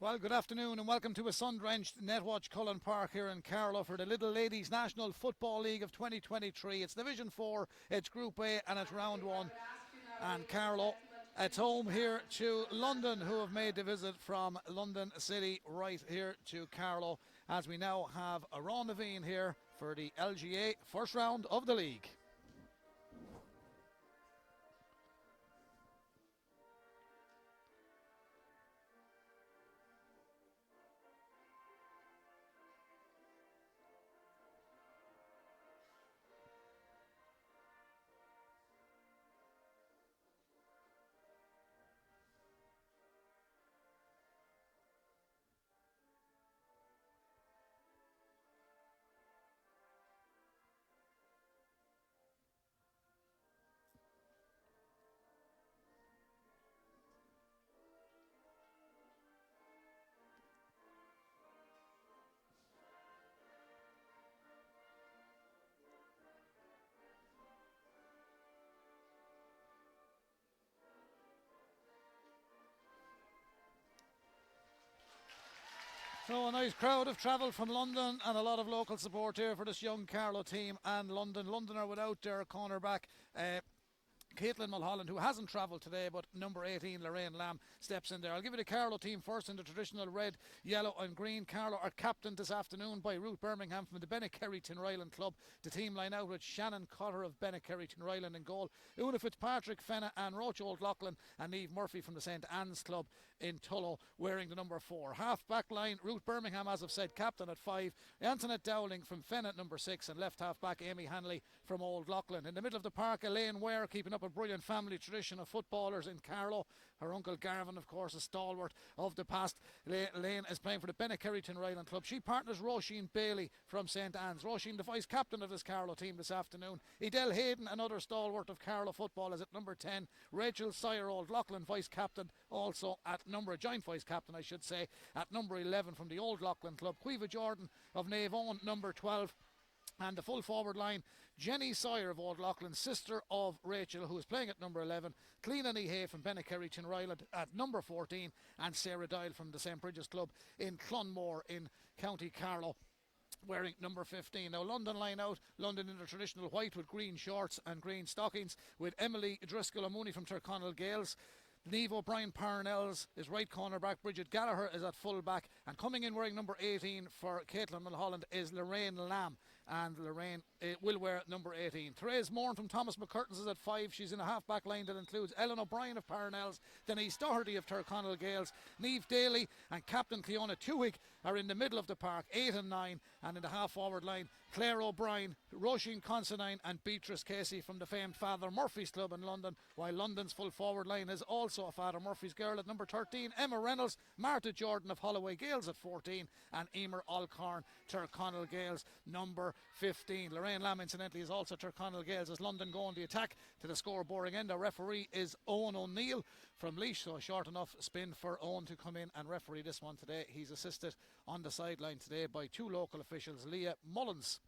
Well, good afternoon and welcome to a sun-drenched Netwatch Cullen Park here in Carlow for the Lidl Ladies National Football League of 2023. It's Division 4, it's Group A and it's Round 1. And Carlow, it's home here to London, who have made the visit from London City right here to Carlow, as we now have a rendezvous here for the LGA first round of the league. So a nice crowd have travelled from London and a lot of local support here for this young Carlow team and London. London are without their cornerback. Caitlin Mulholland, who hasn't travelled today, but number 18, Lorraine Lamb, steps in there. I'll give you the Carlow team first in the traditional red, yellow and green. Carlow are captained this afternoon by Ruth Birmingham from the Bennekerry Tinryland Club. The team line out with Shannon Cotter of Bennekerry Tinryland in goal, Una Fitzpatrick, Fenna and Roach Old Loughlin and Eve Murphy from the St Anne's Club in Tullow wearing the number 4. Half back line, Ruth Birmingham, as I've said, captain at 5, Antoinette Dowling from Fenna at number 6 and left half back Amy Hanley from Old Loughlin. In the middle of the park, Elaine Ware keeping up a brilliant family tradition of footballers in Carlow. Her uncle Garvin, of course, a stalwart of the past. Elaine is playing for the Bennekerry Tinryland Club. She partners Roisin Bailey from St Anne's. Roisin, the vice captain of this Carlow team this afternoon. Edel Hayden, another stalwart of Carlow football, is at number 10. Rachel Sire, Old Loughlin, vice captain, also at joint vice captain, I should say, at number 11 from the Old Loughlin Club. Quiva Jordan of Nave Owen, number 12. And the full forward line, Jenny Sawyer of Old Loughlin, sister of Rachel, who is playing at number 11, Cleena Hay from Bennekerry Tinryland at number 14, and Sarah Dial from the St Bridget's Club in Clonmore in County Carlow, wearing number 15. Now London line out, London in the traditional white with green shorts and green stockings, with Emily Driscoll O'Mooney from Tyrconnell Gales. Niamh O'Brien Parnells is right cornerback. Bridget Gallagher is at full back, and coming in wearing number 18 for Caitlin Mulholland is Lorraine Lamb, and Lorraine will wear number 18. Therese Moore from Thomas McCurtain's is at 5. She's in a half back line that includes Ellen O'Brien of Parnells, Denise Doherty of Tyrconnell Gales, Niamh Daly and Captain Cleona Tuig are in the middle of the park, 8 and 9, and in the half forward line, Claire O'Brien, Roisin Considine and Beatrice Casey from the famed Father Murphy's Club in London, while London's full forward line is also a Father Murphy's girl at number 13, Emma Reynolds, Martha Jordan of Holloway Gales at 14, and Emer Alcorn, Tyrconnell Gales, number 15. Lorraine Lamb, incidentally, is also Tyrconnell Gales as London go on the attack to the scoreboarding end. Our referee is Owen O'Neill from Laois, so a short enough spin for Owen to come in and referee this one today. He's assisted on the sideline today by two local officials, Leah Mullins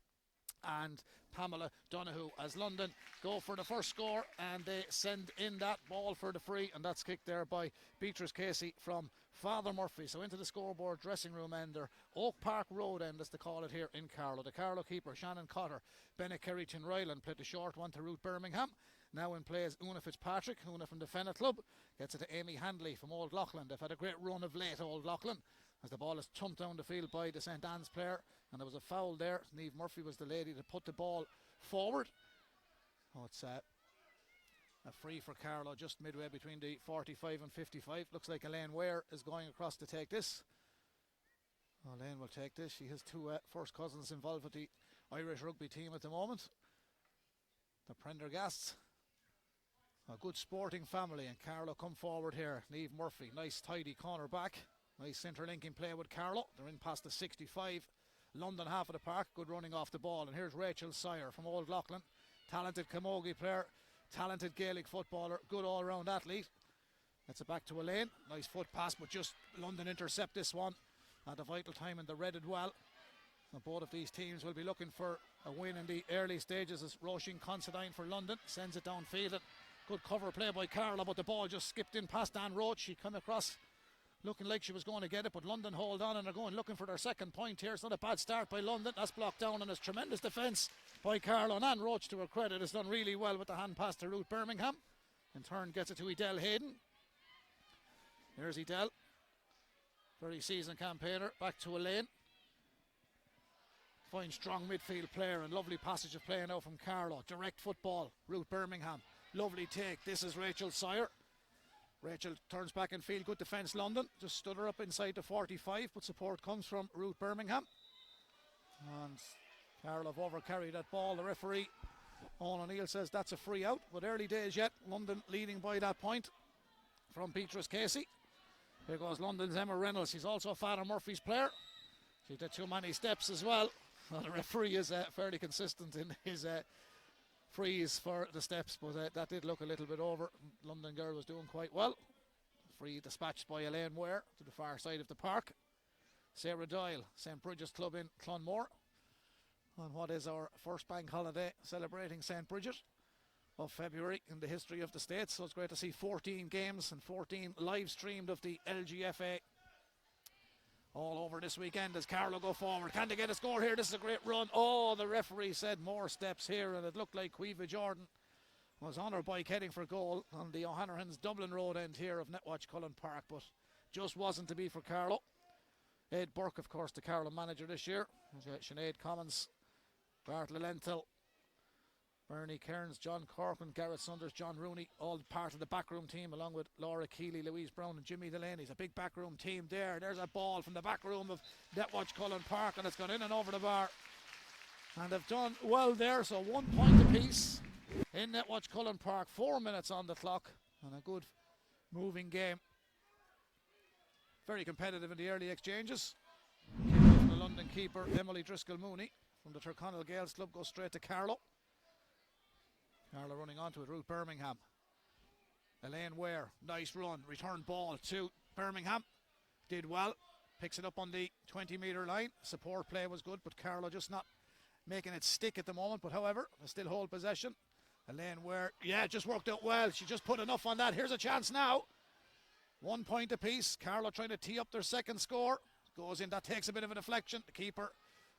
and Pamela Donoghue, as London go for the first score, and they send in that ball for the free, and that's kicked there by Beatrice Casey from Father Murphy. So into the scoreboard dressing room end, or Oak Park Road end as they call it here in Carlow. The Carlow keeper Shannon Cotter, Bennekerry Tinryland, played the short one to Ruth Birmingham. Now in play is Una Fitzpatrick. Una from the Fenna Club gets it to Amy Handley from Old Loughlin. They've had a great run of late, Old Loughlin, as the ball is thumped down the field by the St Anne's player, and there was a foul there. Niamh Murphy was the lady that put the ball forward. Oh, it's a free for Carlow just midway between the 45 and 55. Looks like Elaine Ware is going across to take this. Oh, Elaine will take this. She has two first cousins involved with the Irish rugby team at the moment, the Prendergasts. A good sporting family, and Carlow come forward here. Niamh Murphy, nice tidy corner back. Nice interlinking play with Carlow. They're in past the 65 London half of the park. Good running off the ball. And here's Rachel Sire from Old Loughlin. Talented camogie player, talented Gaelic footballer, good all-round athlete. Gets it back to Elaine. Nice foot pass, but just London intercept this one at a vital time in the red as well. And both of these teams will be looking for a win in the early stages, as Roisin Considine for London sends it downfield. Good cover play by Carlow, but the ball just skipped in past Anne Roach. She come across looking like she was going to get it, but London hold on and are going looking for their second point here. It's not a bad start by London. That's blocked down, and it's tremendous defence by Carlow. And Anne Roach, to her credit, has done really well with the hand pass to Ruth Birmingham. In turn gets it to Edel Hayden. Here's Edel, very seasoned campaigner. Back to Elaine. Fine strong midfield player, and lovely passage of play now from Carlow. Direct football, Ruth Birmingham. Lovely take. This is Rachel Sire. Rachel turns back in field. Good defence, London. Just stood her up inside the 45, but support comes from Ruth Birmingham. And Carlow have overcarried that ball. The referee, Owen O'Neill, says that's a free out, but early days yet. London leading by that point from Beatrice Casey. Here goes London's Emma Reynolds. She's also a Father Murphy's player. She did too many steps as well. Well, the referee is fairly consistent in his freeze for the steps, but that did look a little bit over. London girl was doing quite well. Free dispatched by Elaine Ware to the far side of the park. Sarah Doyle, St Bridget's Club in Clonmore, on what is our first bank holiday celebrating St Bridget of February in the history of the States. So it's great to see 14 games and 14 live streamed of the LGFA all over this weekend as Carlow go forward. Can they get a score here? This is a great run. Oh, the referee said more steps here, and it looked like Cueva Jordan was on her bike heading for goal on the O'Hanrahan's Dublin Road end here of Netwatch Cullen Park, but just wasn't to be for Carlow. Ed Burke, of course, the Carlow manager this year. Sinead Commons, Bart Lentil, Bernie Cairns, John Corcoran, Garrett Saunders, John Rooney, all part of the backroom team, along with Laura Keeley, Louise Brown and Jimmy Delaney. It's a big backroom team there. There's a ball from the back room of Netwatch Cullen Park, and it's gone in and over the bar. And they've done well there, so 1 point apiece in Netwatch Cullen Park. 4 minutes on the clock, and a good moving game. Very competitive in the early exchanges. From the London keeper, Emily Driscoll-Mooney, from the Tyrconnell Gales Club, goes straight to Carlow. Carlow running onto it, Ruth Birmingham. Elaine Ware, nice run, return ball to Birmingham. Did well, picks it up on the 20-metre line. Support play was good, but Carlow just not making it stick at the moment. But however, they still hold possession. Elaine Ware, yeah, just worked out well. She just put enough on that. Here's a chance now. 1 point apiece. Carlow trying to tee up their second score. Goes in, that takes a bit of a deflection. The keeper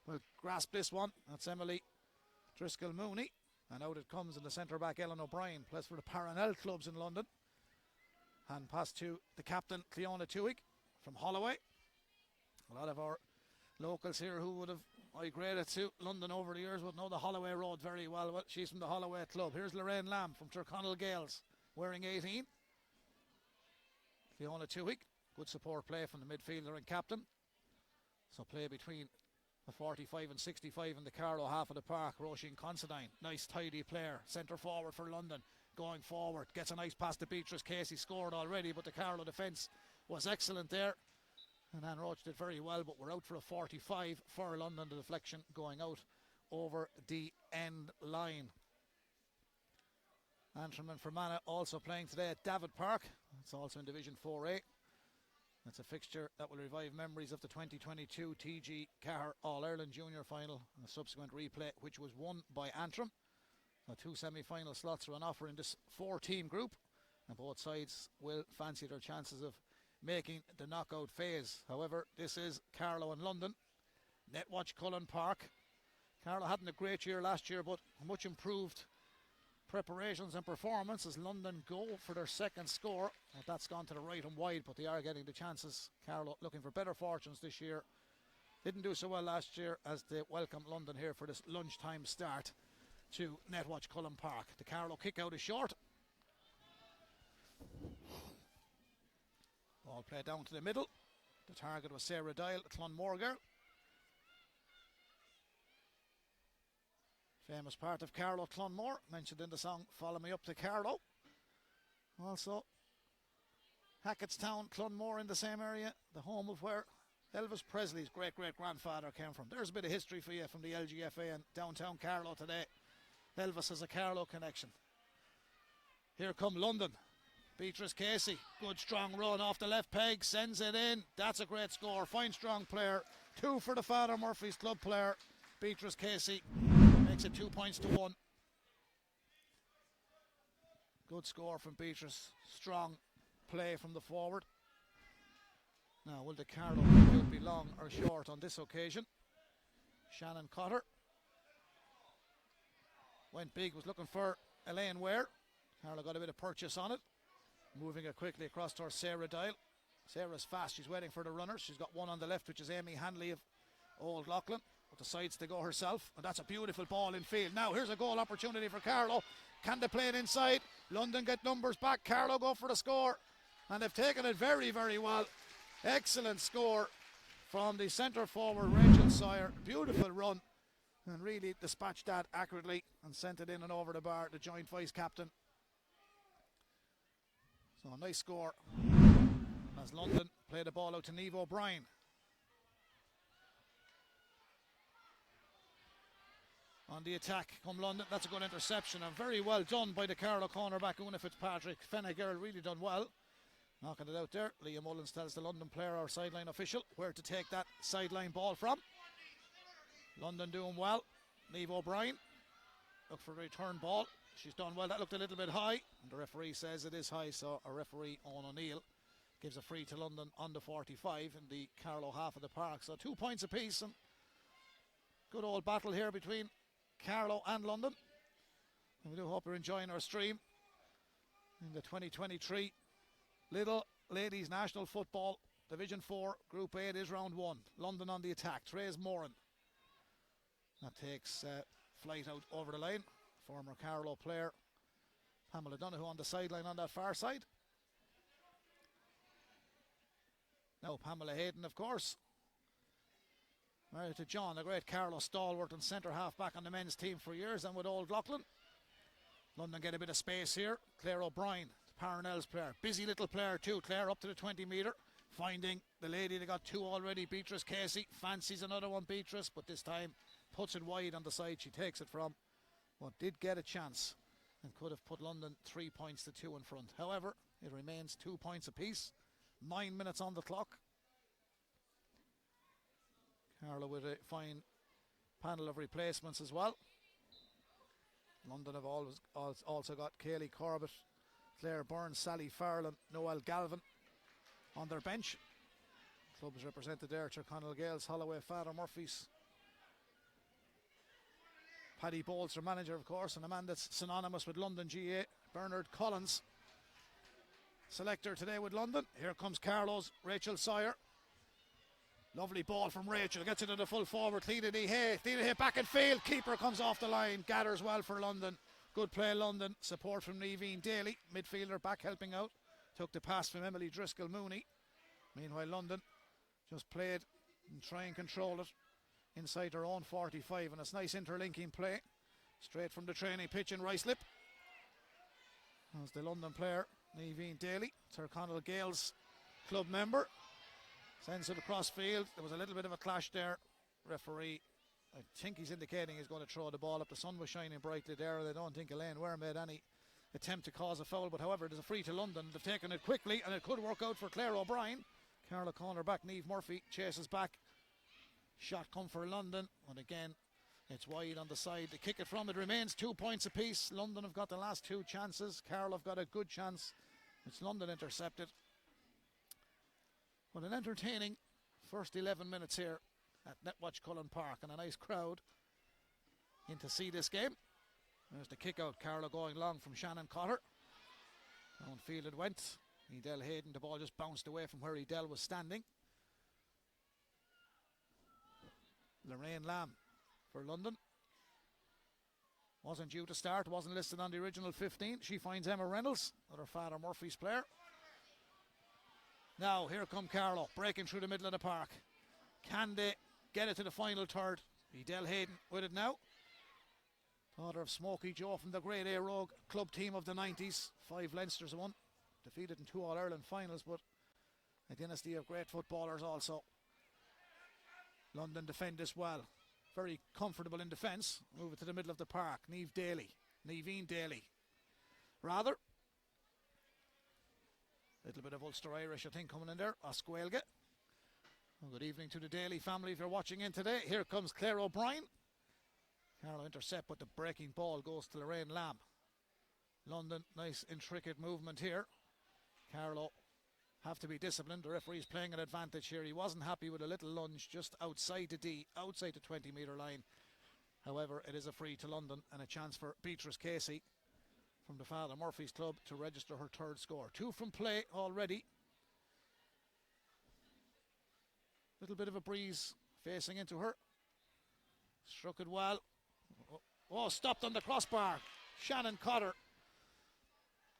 will grasp this one. That's Emily Driscoll-Mooney. And out it comes in the centre back, Ellen O'Brien, plays for the Paranel clubs in London. Hand pass to the captain, Cleona Tuig from Holloway. A lot of our locals here who would have migrated to London over the years would know the Holloway Road very well. Well, she's from the Holloway club. Here's Lorraine Lamb from Tyrconnell Gales, wearing 18. Cleona Tuig, good support play from the midfielder and captain. So play between the 45 and 65 in the Carlow half of the park. Roisin Considine, nice tidy player, centre forward for London, going forward, gets a nice pass to Beatrice Casey, scored already, but the Carlow defence was excellent there. And Anne Roach did very well, but we're out for a 45 for London. The deflection going out over the end line. Antrim and Fermanagh also playing today at David Park. It's also in Division 4A. It's a fixture that will revive memories of the 2022 TG Cahir All-Ireland Junior Final and a subsequent replay, which was won by Antrim. So 2 semi-final slots are on offer in this 4-team group, and both sides will fancy their chances of making the knockout phase. However, this is Carlow and London. Netwatch Cullen Park. Carlow hadn't a great year last year, but much improved preparations and performance as London go for their second score. Well, that's gone to the right and wide, but they are getting the chances. Carlow looking for better fortunes this year. Didn't do so well last year as they welcome London here for this lunchtime start to Netwatch Cullen Park. The Carlow kick out is short. Ball played down to the middle. The target was Sarah Dial, Clonmore girl. Famous part of Carlow, Clonmore, mentioned in the song Follow Me Up to Carlow. Also, Hackettstown, Clonmore in the same area, the home of where Elvis Presley's great-great-grandfather came from. There's a bit of history for you from the LGFA and downtown Carlow today. Elvis has a Carlow connection. Here come London. Beatrice Casey, good strong run off the left peg, sends it in. That's a great score, fine strong player. 2 for the Father Murphy's club player, Beatrice Casey. Makes it 2 points to 1. Good score from Beatrice. Strong play from the forward. Now, will the Carlow be long or short on this occasion? Shannon Cotter went big, was looking for Elaine Ware. Carlow got a bit of purchase on it. Moving it quickly across towards Sarah Dial. Sarah's fast, she's waiting for the runners. She's got one on the left, which is Amy Hanley of Old Loughlin. But decides to go herself, and that's a beautiful ball in field. Now here's a goal opportunity for Carlow. Can they play it inside? London get numbers back. Carlow go for the score, and they've taken it very, very well. Excellent score from the centre forward Rachel Sawyer. Beautiful run, and really dispatched that accurately and sent it in and over the bar. The joint vice captain. So a nice score as London play the ball out to Niamh O'Brien. On the attack come London. That's a good interception and very well done by the Carlow cornerback Una Fitzpatrick. Fenna girl really done well. Knocking it out there. Liam Mullins tells the London player or sideline official where to take that sideline ball from. London doing well. Niamh O'Brien. Look for a return ball. She's done well. That looked a little bit high. And the referee says it is high, so a referee, Owen O'Neill, gives a free to London on the 45 in the Carlow half of the park. So 2 points apiece, and good old battle here between Carlow and London. And we do hope you're enjoying our stream in the 2023 Lidl Ladies National Football Division 4 Group 8 is round 1. London on the attack. Therese Moran. That takes flight out over the line. Former Carlow player Pamela Donoghue on the sideline on that far side. Now Pamela Hayden, of course. Married to John, a great Carlow stalwart and centre half back on the men's team for years, and with Old Loughlin. London get a bit of space here. Claire O'Brien, the Parnell's player. Busy little player too. Claire up to the 20 metre. Finding the lady that got 2 already, Beatrice Casey. Fancies another one, Beatrice, but this time puts it wide on the side she takes it from. But did get a chance and could have put London 3 points to 2 in front. However, it remains 2 points apiece. 9 minutes on the clock. Carlow with a fine panel of replacements as well. London have also got Kaylee Corbett, Claire Byrne, Sally Farland, Noel Galvin on their bench. Club is represented there: Tyrconnell Gales, Holloway, Father Murphy's. Paddy Bowles, their manager, of course, and a man that's synonymous with London GA, Bernard Collins. Selector today with London. Here comes Carlow's Rachel Sawyer. Lovely ball from Rachel. Gets it to the full forward. Theda Hay back in field. Keeper comes off the line. Gathers well for London. Good play, London. Support from Niamh Daly. Midfielder back helping out. Took the pass from Emily Driscoll Mooney. Meanwhile, London just played and try and control it inside their own 45. And it's nice interlinking play. Straight from the training pitch in Ruislip. As the London player, Niamh Daly, Tyrconnell Gales club member, sends it across field. There was a little bit of a clash there. Referee, I think he's indicating he's going to throw the ball up. The sun was shining brightly there, and I don't think Elaine Ware made any attempt to cause a foul, but however, it is a free to London. They've taken it quickly, and it could work out for Claire O'Brien. Carlow corner back, Niamh Murphy chases back. Shot come for London, and again, it's wide on the side. The kick it from it remains 2 points apiece. London have got the last 2 chances. Carlow have got a good chance. It's London intercepted. But an entertaining first 11 minutes here at Netwatch Cullen Park, and a nice crowd in to see this game. There's the kick out. Carlow going long from Shannon Cotter. Downfield it went. Edel Hayden, the ball just bounced away from where Edel was standing. Lorraine Lamb for London. Wasn't due to start, wasn't listed on the original 15. She finds Emma Reynolds, another Father Murphy's player. Now, here come Carlow, breaking through the middle of the park. Can they get it to the final third? Edel Hayden with it now. Daughter of Smokey Joe from the Grade A Rogue club team of the 90s. 5 Leinsters won. Defeated in 2 All-Ireland finals, but a dynasty of great footballers also. London defend this well. Very comfortable in defence. Move it to the middle of the park. Niamh Daly. Rather. Little bit of Ulster Irish, I think, coming in there. Osquelga. Well, good evening to the Daly family if you're watching in today. Here comes Claire O'Brien. Carlow intercept, but the breaking ball goes to Lorraine Lamb. London, nice intricate movement here. Carlow have to be disciplined. The referee's playing an advantage here. He wasn't happy with a little lunge just outside the D, outside the 20 metre line. However, it is a free to London and a chance for Beatrice Casey from the Father Murphy's club to register her 3rd score. 2 from play already. Little bit of a breeze facing into her. Struck it well. Oh, stopped on the crossbar. Shannon Cotter.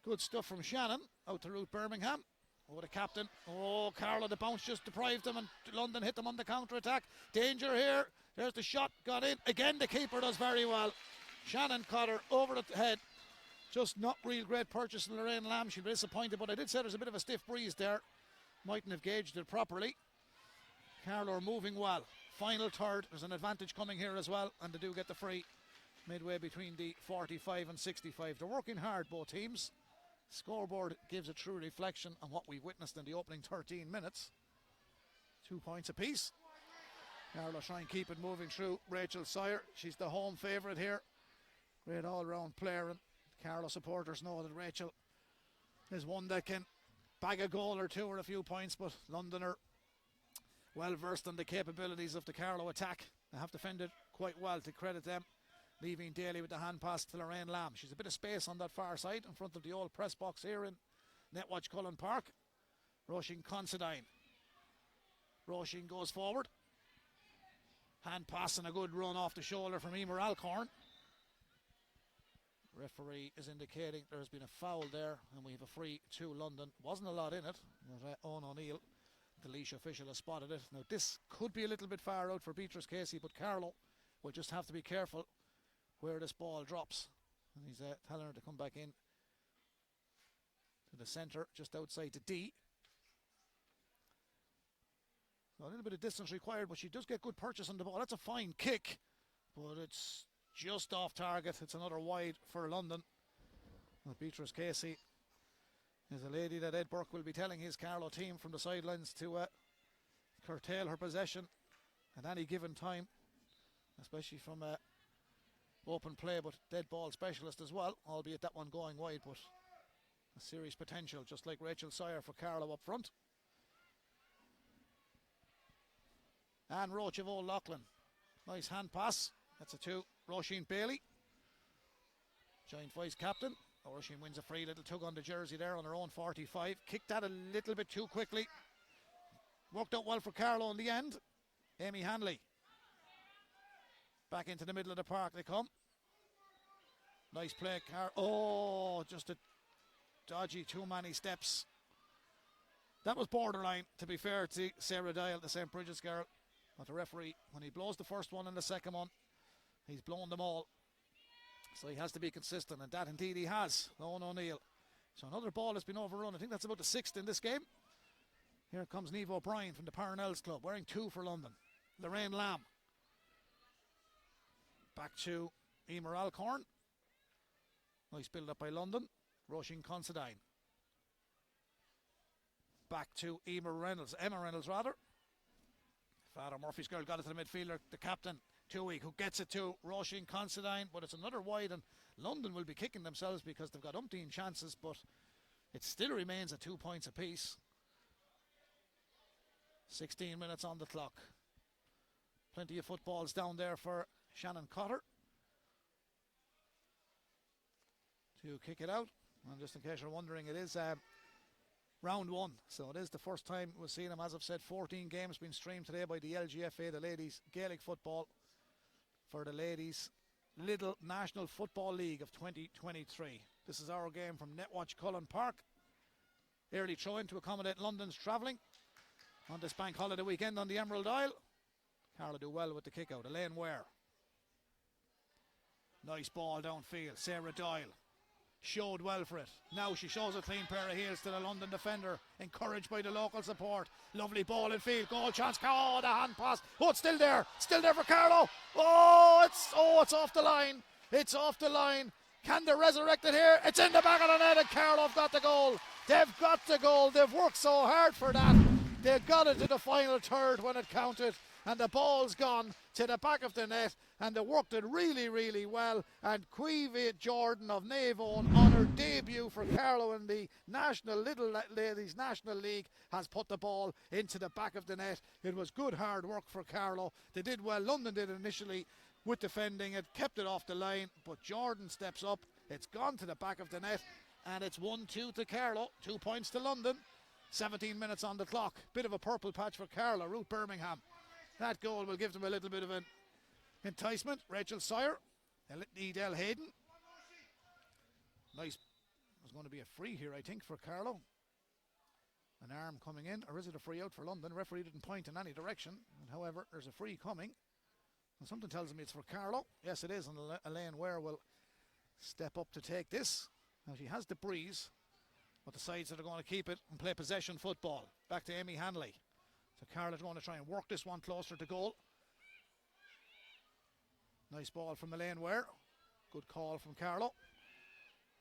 Good stuff from Shannon. Out to Ruth Birmingham. Oh, the captain. Oh, Carlow, the bounce just deprived them, and London hit them on the counter-attack. Danger here. There's the shot. Got in. Again, the keeper does very well. Shannon Cotter over the head. Just not real great purchase in Lorraine Lamb. She'll be disappointed, but I did say there's a bit of a stiff breeze there. Mightn't have gauged it properly. Carlow are moving well. Final third. There's an advantage coming here as well, and they do get the free midway between the 45 and 65. They're working hard, both teams. Scoreboard gives a true reflection on what we witnessed in the opening 13 minutes. 2 points apiece. Carlow try and keep it moving through. Rachel Sawyer, she's the home favourite here. Great all-round player, and Carlow supporters know that Rachel is one that can bag a goal or two or a few points, but London are well versed in the capabilities of the Carlow attack. They have defended quite well, to credit them, leaving Daly with the hand pass to Lorraine Lamb. She's a bit of space on that far side in front of the old press box here in Netwatch Cullen Park. Roisin Considine. Roisin goes forward. Hand pass and a good run off the shoulder from Emer Alcorn. Referee is indicating there's been a foul there, and we have a free to London. Wasn't a lot in it, but Owen O'Neill, the Laois official, has spotted it. Now this could be a little bit far out for Beatrice Casey, but Carlow will just have to be careful where this ball drops. And he's telling her to come back in to the centre, just outside the D. So a little bit of distance required, but she does get good purchase on the ball. That's a fine kick, but it's just off target. It's another wide for London. Well, Beatrice Casey is a lady that Ed Burke will be telling his Carlow team from the sidelines to curtail her possession at any given time, especially from open play, but dead ball specialist as well, albeit that one going wide, but a serious potential, just like Rachel Sire for Carlow up front. And Roach of Old Loughlin. Nice hand pass. That's a two. Roisin Bailey, joint vice captain. Roisin wins a free little tug on the jersey there on her own 45. Kicked that a little bit too quickly. Worked out well for Carlow in the end. Amy Hanley. Back into the middle of the park they come. Nice play. Oh, just a dodgy too many steps. That was borderline, to be fair to Sarah Dial, the St. Bridget's girl. But the referee, when he blows the first one and the second one, he's blown them all. So he has to be consistent, and that indeed he has. Owen O'Neill. So another ball has been overrun. I think that's about the sixth in this game. Here comes Niamh O'Brien from the Parnells Club, wearing 2 for London. Lorraine Lamb. Back to Emer Alcorn. Nice build up by London. Roisin Considine. Back to Emma Reynolds. Father Murphy's girl got it to the midfielder, the captain, Toohey, who gets it to Roisin Considine, but it's another wide, and London will be kicking themselves because they've got umpteen chances, but it still remains at 2 points apiece. 16 minutes on the clock. Plenty of footballs down there for Shannon Cotter to kick it out. And just in case you're wondering, it is round 1, so it is the first time we've seen them. As I've said, 14 games being streamed today by the LGFA, the Ladies Gaelic Football, for the Ladies Lidl National Football League of 2023. This is our game from Netwatch Cullen Park. Early throw-in to accommodate London's travelling on this bank holiday weekend on the Emerald Isle. Carlow do well with the kick out. Elaine Ware. Nice ball downfield. Sarah Doyle showed well for it. Now she shows a clean pair of heels to the London defender, encouraged by the local support. Lovely ball in field, goal chance. Oh, the hand pass. Oh, it's still there for Carlow. It's off the line. It's off the line. Can they resurrect it here? It's in the back of the net, and Carlow have got the goal. They've got the goal. They've worked so hard for that. They got it to the final third when it counted, and the ball's gone to the back of the net, and they worked it really, really well. And Cuivia Jordan of Navone, on her debut for Carlow in the Little Ladies National League, has put the ball into the back of the net. It was good hard work for Carlow. They did well. London did initially with defending it, kept it off the line, but Jordan steps up. It's gone to the back of the net, and it's 1-2 to Carlow, 2 points to London. 17 minutes on the clock. Bit of a purple patch for Carlow. Ruth Birmingham. That goal will give them a little bit of an enticement. Rachel Sire. Edel Hayden. Nice. There's going to be a free here, I think, for Carlow. An arm coming in, or is it a free out for London? Referee didn't point in any direction. However, there's a free coming. And something tells me it's for Carlow. Yes, it is. And Elaine Ware will step up to take this. Now she has the breeze, but the sides that are going to keep it and play possession football. Back to Amy Hanley. So Carlow's going to try and work this one closer to goal. Nice ball from Elaine Ware. Good call from Carlow.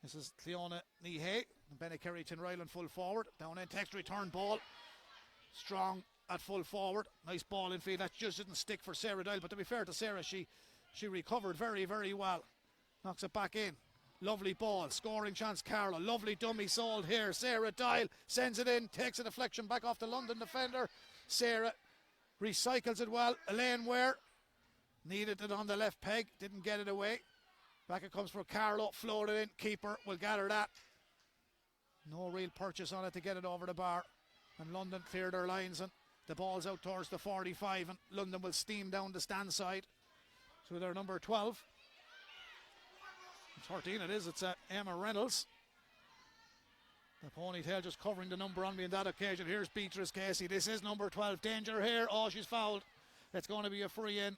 This is Cleona Nihei and Benny Kerry Tinryland full forward. Down in text return ball. Strong at full forward. Nice ball in field. That just didn't stick for Sarah Doyle, but to be fair to Sarah, she recovered very, very well. Knocks it back in. Lovely ball, scoring chance Carlow. Lovely dummy sold here. Sarah Dial sends it in, takes a deflection back off the London defender. Sarah recycles it well. Elaine Ware needed it on the left peg, didn't get it away. Back it comes for Carlow, floated in. Keeper will gather that. No real purchase on it to get it over the bar. And London cleared their lines, and the ball's out towards the 45, and London will steam down the stand side to their number 12. 13 it is, it's Emma Reynolds. The ponytail just covering the number on me on that occasion. Here's Beatrice Casey. This is number 12. Danger here. Oh, she's fouled. It's going to be a free in.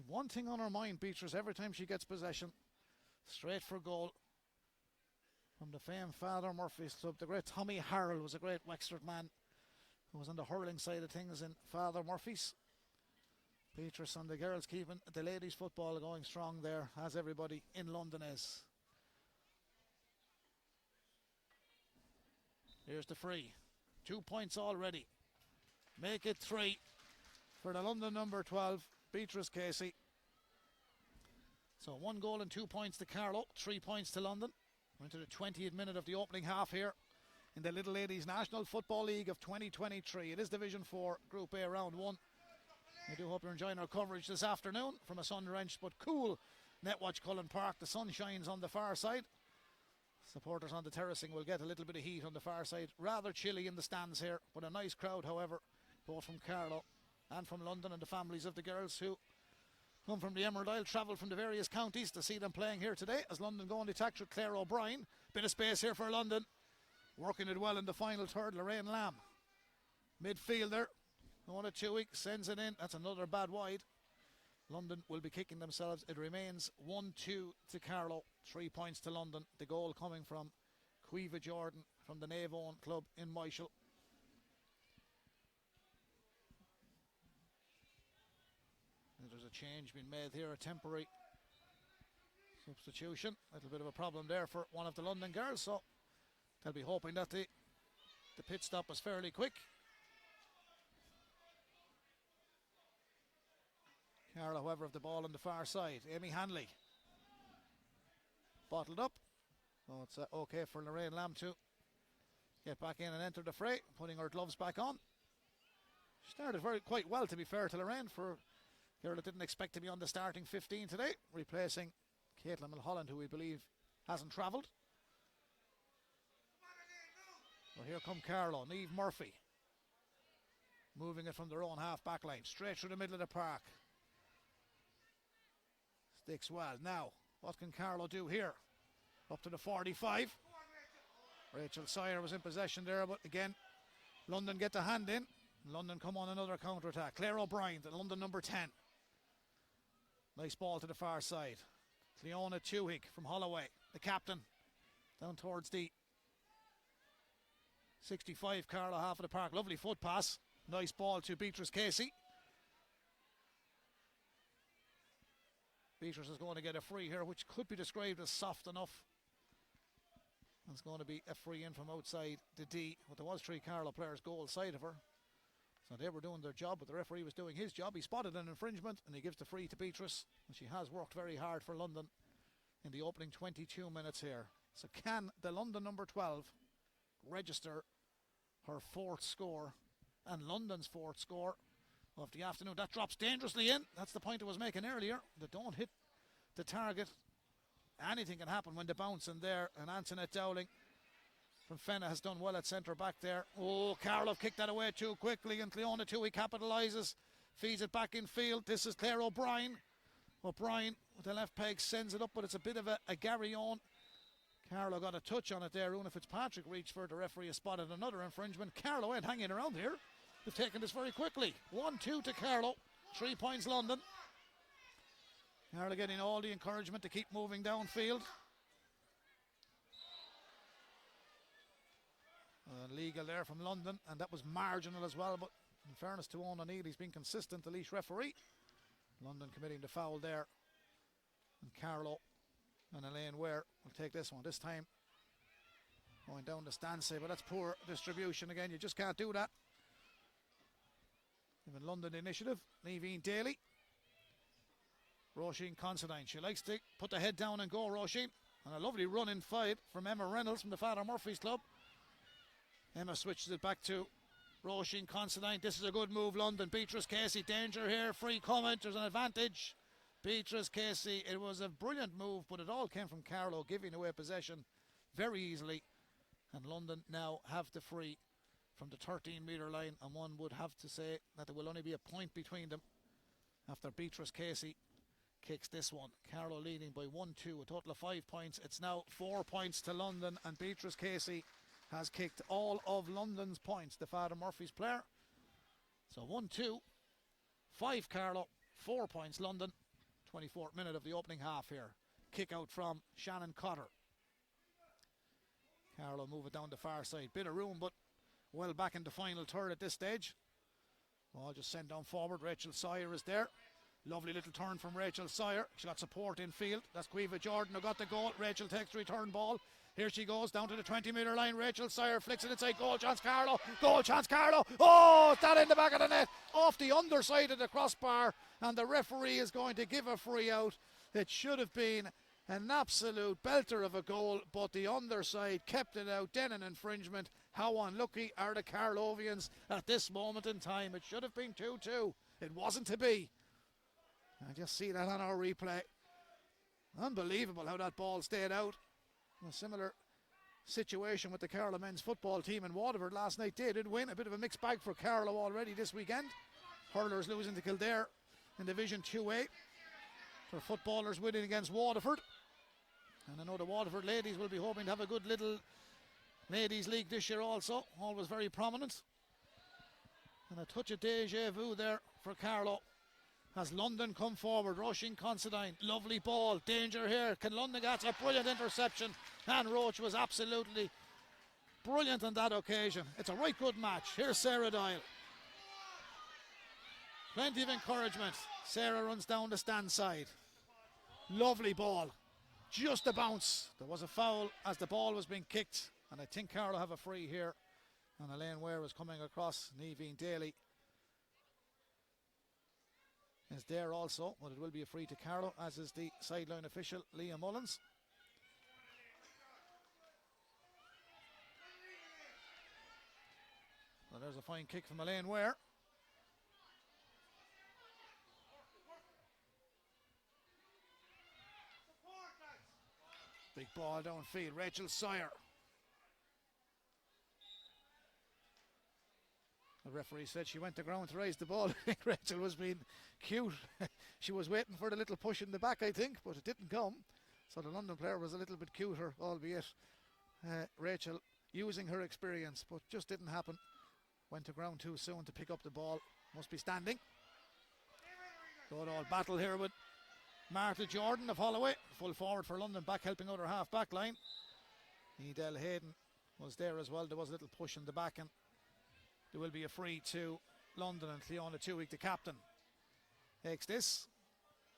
One thing on her mind, Beatrice, every time she gets possession, straight for goal. From the famed Father Murphy's club, the great Tommy Harrell was a great Wexford man who was on the hurling side of things in Father Murphy's. Beatrice and the girls keeping the ladies' football going strong there, as everybody in London is. Here's the free. 2 points already. Make it 3 for the London number 12, Beatrice Casey. So 1 goal and 2 points to Carlow, 3 points to London. We're into the 20th minute of the opening half here in the Little Ladies National Football League of 2023. It is Division 4, Group A, Round 1. I do hope you're enjoying our coverage this afternoon from a sun-drenched but cool Netwatch Cullen Park. The sun shines on the far side. Supporters on the terracing will get a little bit of heat on the far side. Rather chilly in the stands here, but a nice crowd, however, both from Carlow and from London, and the families of the girls who come from the Emerald Isle, travel from the various counties to see them playing here today, as London go on the attack with Claire O'Brien. Bit of space here for London. Working it well in the final third, Lorraine Lamb. Midfielder, on a 2 week, sends it in. That's another bad wide. London will be kicking themselves. It remains 1-2 to Carlow, 3 points to London. The goal coming from Quiva Jordan from the Navone club in Michael. There's a change being made here, a temporary substitution. A little bit of a problem there for one of the London girls, so they'll be hoping that the pit stop was fairly quick. Carlow, however, have the ball on the far side. Amy Hanley bottled up. So it's okay for Lorraine Lamb to get back in and enter the fray, putting her gloves back on. She started quite well, to be fair to Lorraine, for a girl that didn't expect to be on the starting 15 today, replacing Caitlin Mulholland, who we believe hasn't travelled. Well, here come Carlow. Niamh Murphy moving it from their own half back line, straight through the middle of the park. Sticks well. Now, what can Carlow do here? Up to the 45. Rachel Sire was in possession there, but again, London get the hand in. London come on another counter-attack. Claire O'Brien, the London number 10. Nice ball to the far side. Cleona Tuig from Holloway, the captain, down towards the 65, Carlow, half of the park. Lovely foot pass. Nice ball to Beatrice Casey. Beatrice is going to get a free here, which could be described as soft enough. It's going to be a free in from outside the D, but there was 3 Carlow players goal side of her. So they were doing their job, but the referee was doing his job. He spotted an infringement and he gives the free to Beatrice. And she has worked very hard for London in the opening 22 minutes here. So can the London number 12 register her 4th score and London's 4th score of the afternoon? That drops dangerously in. That's the point I was making earlier. They don't hit the target. Anything can happen when they bounce in there. And Antoinette Dowling from Fenna has done well at centre back there. Oh, Carlow kicked that away too quickly, and Cleona Tuohy capitalises, feeds it back in field. This is Claire O'Brien. O'Brien with the left peg sends it up, but it's a bit of a Gary on. Carlow got a touch on it there. Una Fitzpatrick reached for it. The referee has spotted another infringement. Carlow ain't hanging around here. They've taken this very quickly. 1-2 to Carlow. 3 points London. Carlow getting all the encouragement to keep moving downfield. Legal there from London, and that was marginal as well, but in fairness to Owen O'Neill, he's been consistent, the Laois referee. London committing the foul there, and Carlow and Elaine Ware will take this one. This time going down the stand side, but that's poor distribution again. You just can't do that. Even London initiative. Niamh Daly. Roisin Considine. She likes to put the head down and go, Roisin. And a lovely run in fight from Emma Reynolds from the Father Murphy's club. Emma switches it back to Roisin Considine. This is a good move, London. Beatrice Casey, danger here. Free comment. There's an advantage. Beatrice Casey, it was a brilliant move, but it all came from Carlow, giving away possession very easily. And London now have the free from the 13-metre line, and one would have to say that there will only be a point between them after Beatrice Casey kicks this one. Carlow leading by 1-2, a total of 5 points. It's now 4 points to London, and Beatrice Casey has kicked all of London's points, the Father Murphy's player. So 1-2, 5 Carlow, 4 points London. 24th minute of the opening half here. Kick out from Shannon Cotter. Carlow move it down the far side. Bit of room, but well back in the final third at this stage. Ball just sent down forward. Rachel Sawyer is there. Lovely little turn from Rachel Sawyer. She got support in field. That's Quiva Jordan who got the goal. Rachel takes the return ball. Here she goes down to the 20-metre line. Rachel Sawyer flicks it inside. Goal chance Carlow. Goal chance Carlow. Oh, that in the back of the net. Off the underside of the crossbar. And the referee is going to give a free out. It should have been an absolute belter of a goal, but the underside kept it out. Then an infringement. How unlucky are the Carlovians at this moment in time? It should have been 2-2. It wasn't to be. I just see that on our replay. Unbelievable how that ball stayed out. A similar situation with the Carlow men's football team in Waterford last night. They did win. A bit of a mixed bag for Carlow already this weekend. Hurlers losing to Kildare in Division 2A. For footballers winning against Waterford. And I know the Waterford ladies will be hoping to have a good little ladies league this year also. Always very prominent. And a touch of deja vu there for Carlow. Has London come forward, rushing Considine, lovely ball, danger here, can London get a brilliant interception, and Roach was absolutely brilliant on that occasion. It's a right good match. Here's Sarah Doyle. Plenty of encouragement. Sarah runs down the stand side. Lovely ball, just a bounce. There was a foul as the ball was being kicked, and I think Carlow have a free here, and Elaine Ware is coming across. Neveen Daly is there also, but it will be a free to Carlow, as is the sideline official Liam Mullins. Well, there's a fine kick from Elaine Ware. Big ball downfield. Rachel Sawyer. The referee said she went to ground to raise the ball. I think Rachel was being cute. She was waiting for the little push in the back, I think, but it didn't come. So the London player was a little bit cuter, albeit Rachel using her experience, but just didn't happen. Went to ground too soon to pick up the ball. Must be standing. Good old battle here with Martha Jordan of Holloway. Full forward for London, back helping out her half back line. Edel Hayden was there as well. There was a little push in the back, and there will be a free to London, and Cleona Tuig, the captain, takes this.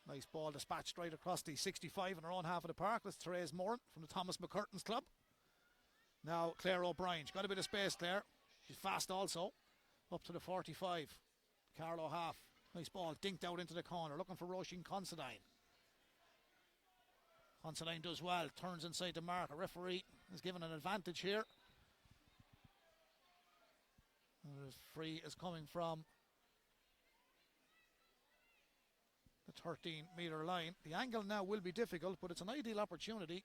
Nice ball dispatched right across the 65 in her own half of the park. That's Therese Moran from the Thomas McCurtain's club. Now Claire O'Brien. She's got a bit of space, Claire. She's fast also. Up to the 45. Carlow half. Nice ball dinked out into the corner. Looking for Roisin Considine. Considine does well. Turns inside the mark. A referee is given an advantage here. The free is coming from the 13-metre line. The angle now will be difficult, but it's an ideal opportunity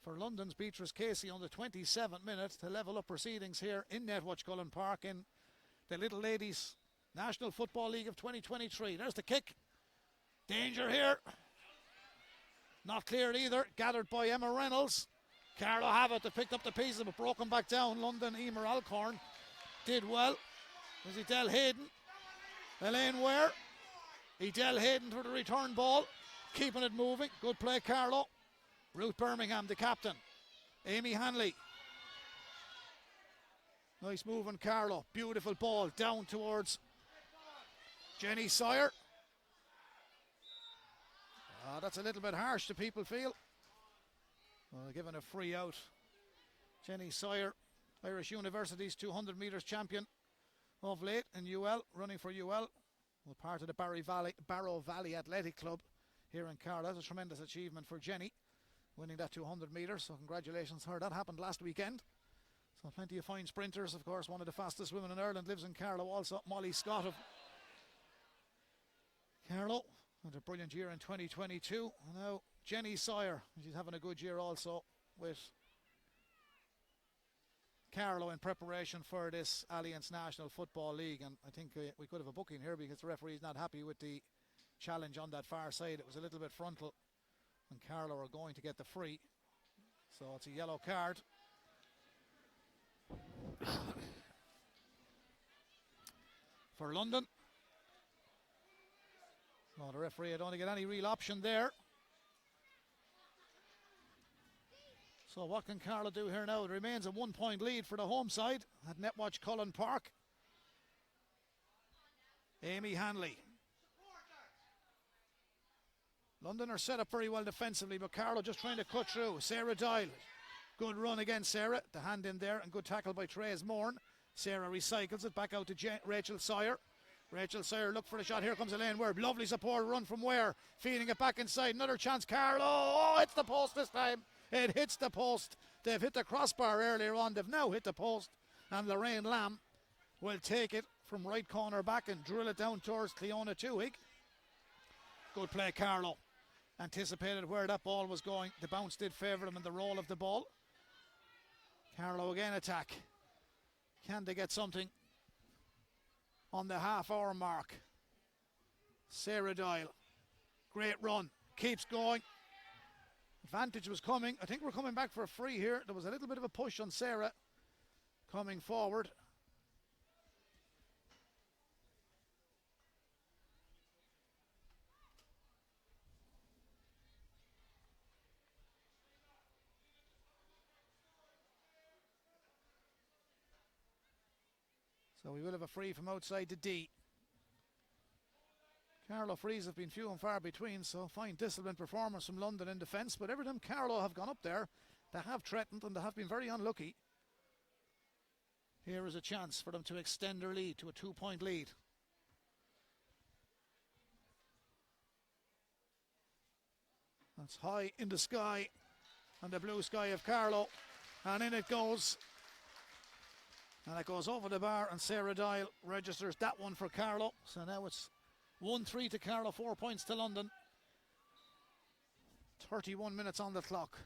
for London's Beatrice Casey on the 27th minute to level up proceedings here in Netwatch Cullen Park in the Little Ladies National Football League of 2023. There's the kick. Danger here. Not cleared either. Gathered by Emma Reynolds. Carlow have it. They picked up the pieces but broken back down. London, Emer Alcorn did well. There's Edel Hayden. Elaine Ware. Edel Hayden for the return ball. Keeping it moving. Good play, Carlow. Ruth Birmingham, the captain. Amy Hanley. Nice move on Carlow. Beautiful ball down towards Jenny Sawyer. That's a little bit harsh, do people feel? Well, given a free out. Jenny Sawyer, Irish University's 200 metres champion of late in UL, running for UL. Well, part of the Barrow Valley Athletic Club here in Carlow. That's a tremendous achievement for Jenny. winning that 200 metres. So congratulations to her. That happened last weekend. So plenty of fine sprinters. Of course, one of the fastest women in Ireland lives in Carlow. Also, Molly Scott of Carlow had a brilliant year in 2022. And now Jenny Sawyer, she's having a good year also with Carlow in preparation for this Alliance National Football League. And I think we could have a booking here because the referee's not happy with the challenge on that far side. It was a little bit frontal, and Carlow are going to get the free. So it's a yellow card. For London. So the referee had only got any real option there. So what can Carlow do here now? It remains a 1 point lead for the home side at Netwatch Cullen Park. Amy Hanley. London are set up very well defensively, but Carlow just trying to cut through. Sarah Doyle. Good run again, Sarah. The hand in there, and good tackle by Therese Morn. Sarah recycles it back out to Rachel Sawyer. Rachel Sawyer look for the shot. Here comes Elaine Ware. Lovely support run from Ware. Feeding it back inside. Another chance. Carlow. Oh, it's the post this time. It hits the post. They've hit the crossbar earlier on. They've now hit the post. And Lorraine Lamb will take it from right corner back and drill it down towards Cleona Tewig. Good play, Carlow. Anticipated where that ball was going. The bounce did favour them in the roll of the ball. Carlow again attack. Can they get something on the half-hour mark? Sarah Doyle. Great run. Keeps going. Advantage was coming. I think we're coming back for a free here. There was a little bit of a push on Sarah coming forward. So we will have a free from outside the D. Carlow frees have been few and far between, so fine disciplined performance from London in defence. But every time Carlow have gone up there, they have threatened and they have been very unlucky. Here is a chance for them to extend their lead to a 2 point lead. That's high in the sky, on the blue sky of Carlow. And in it goes. And it goes over the bar, and Sarah Doyle registers that one for Carlow. So now it's 1-3 to Carlow, 4 points to London. 31 minutes on the clock.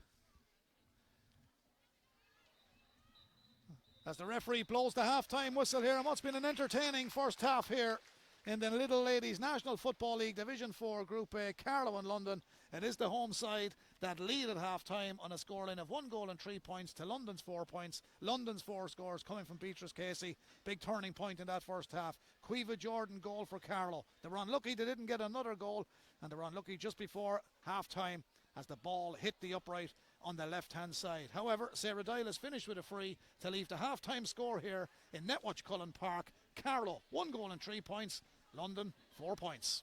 As the referee blows the half-time whistle here, and what's been an entertaining first half here in the Lidl Ladies National Football League Division 4 Group A, Carlow and London. It is the home side that lead at half-time on a scoreline of 1 goal and 3 points to London's 4 points. London's 4 scores coming from Beatrice Casey. Big turning point in that first half. Quiva Jordan goal for Carlow. They were unlucky they didn't get another goal, and they were unlucky just before half-time as the ball hit the upright on the left-hand side. However, Sarah Doyle has finished with a free to leave the half-time score here in Netwatch Cullen Park. Carlow, 1 goal and 3 points. London, 4 points.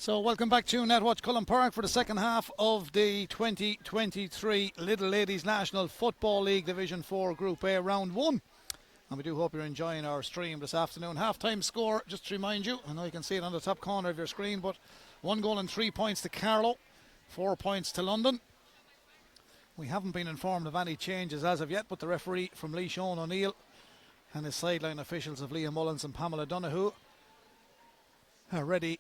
So welcome back to Netwatch Cullen Park for the second half of the 2023 Lidl Ladies National Football League Division 4 Group A Round 1. And we do hope you're enjoying our stream this afternoon. Half-time score, just to remind you, I know you can see it on the top corner of your screen, but 1 goal and 3 points to Carlow, 4 points to London. We haven't been informed of any changes as of yet, but the referee from Lee Sean O'Neill and his sideline officials of Liam Mullins and Pamela Donoghue are ready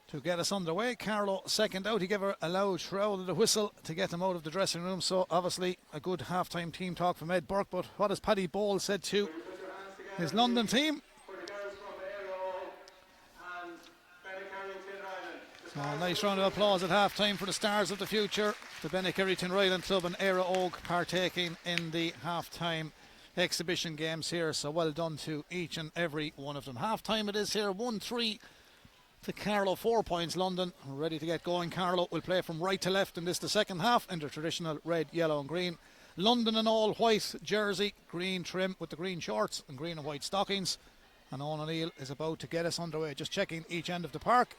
to get us underway. Carlow second out. He gave her a loud shroud of the whistle to get him out of the dressing room. So obviously a good half-time team talk from Ed Burke. But what has Paddy Ball said to his London team? So a nice round of applause at half-time for the stars of the future. The Bennekerry-Tinryland Club and Éire Óg partaking in the half-time exhibition games here. So well done to each and every one of them. Half-time it is here, 1-3 to Carlow, 4 points London. We're ready to get going. Carlow will play from right to left in this the second half in the traditional red, yellow and green. London in all white jersey, green trim with the green shorts and green and white stockings. And Owen O'Neill is about to get us underway, just checking each end of the park.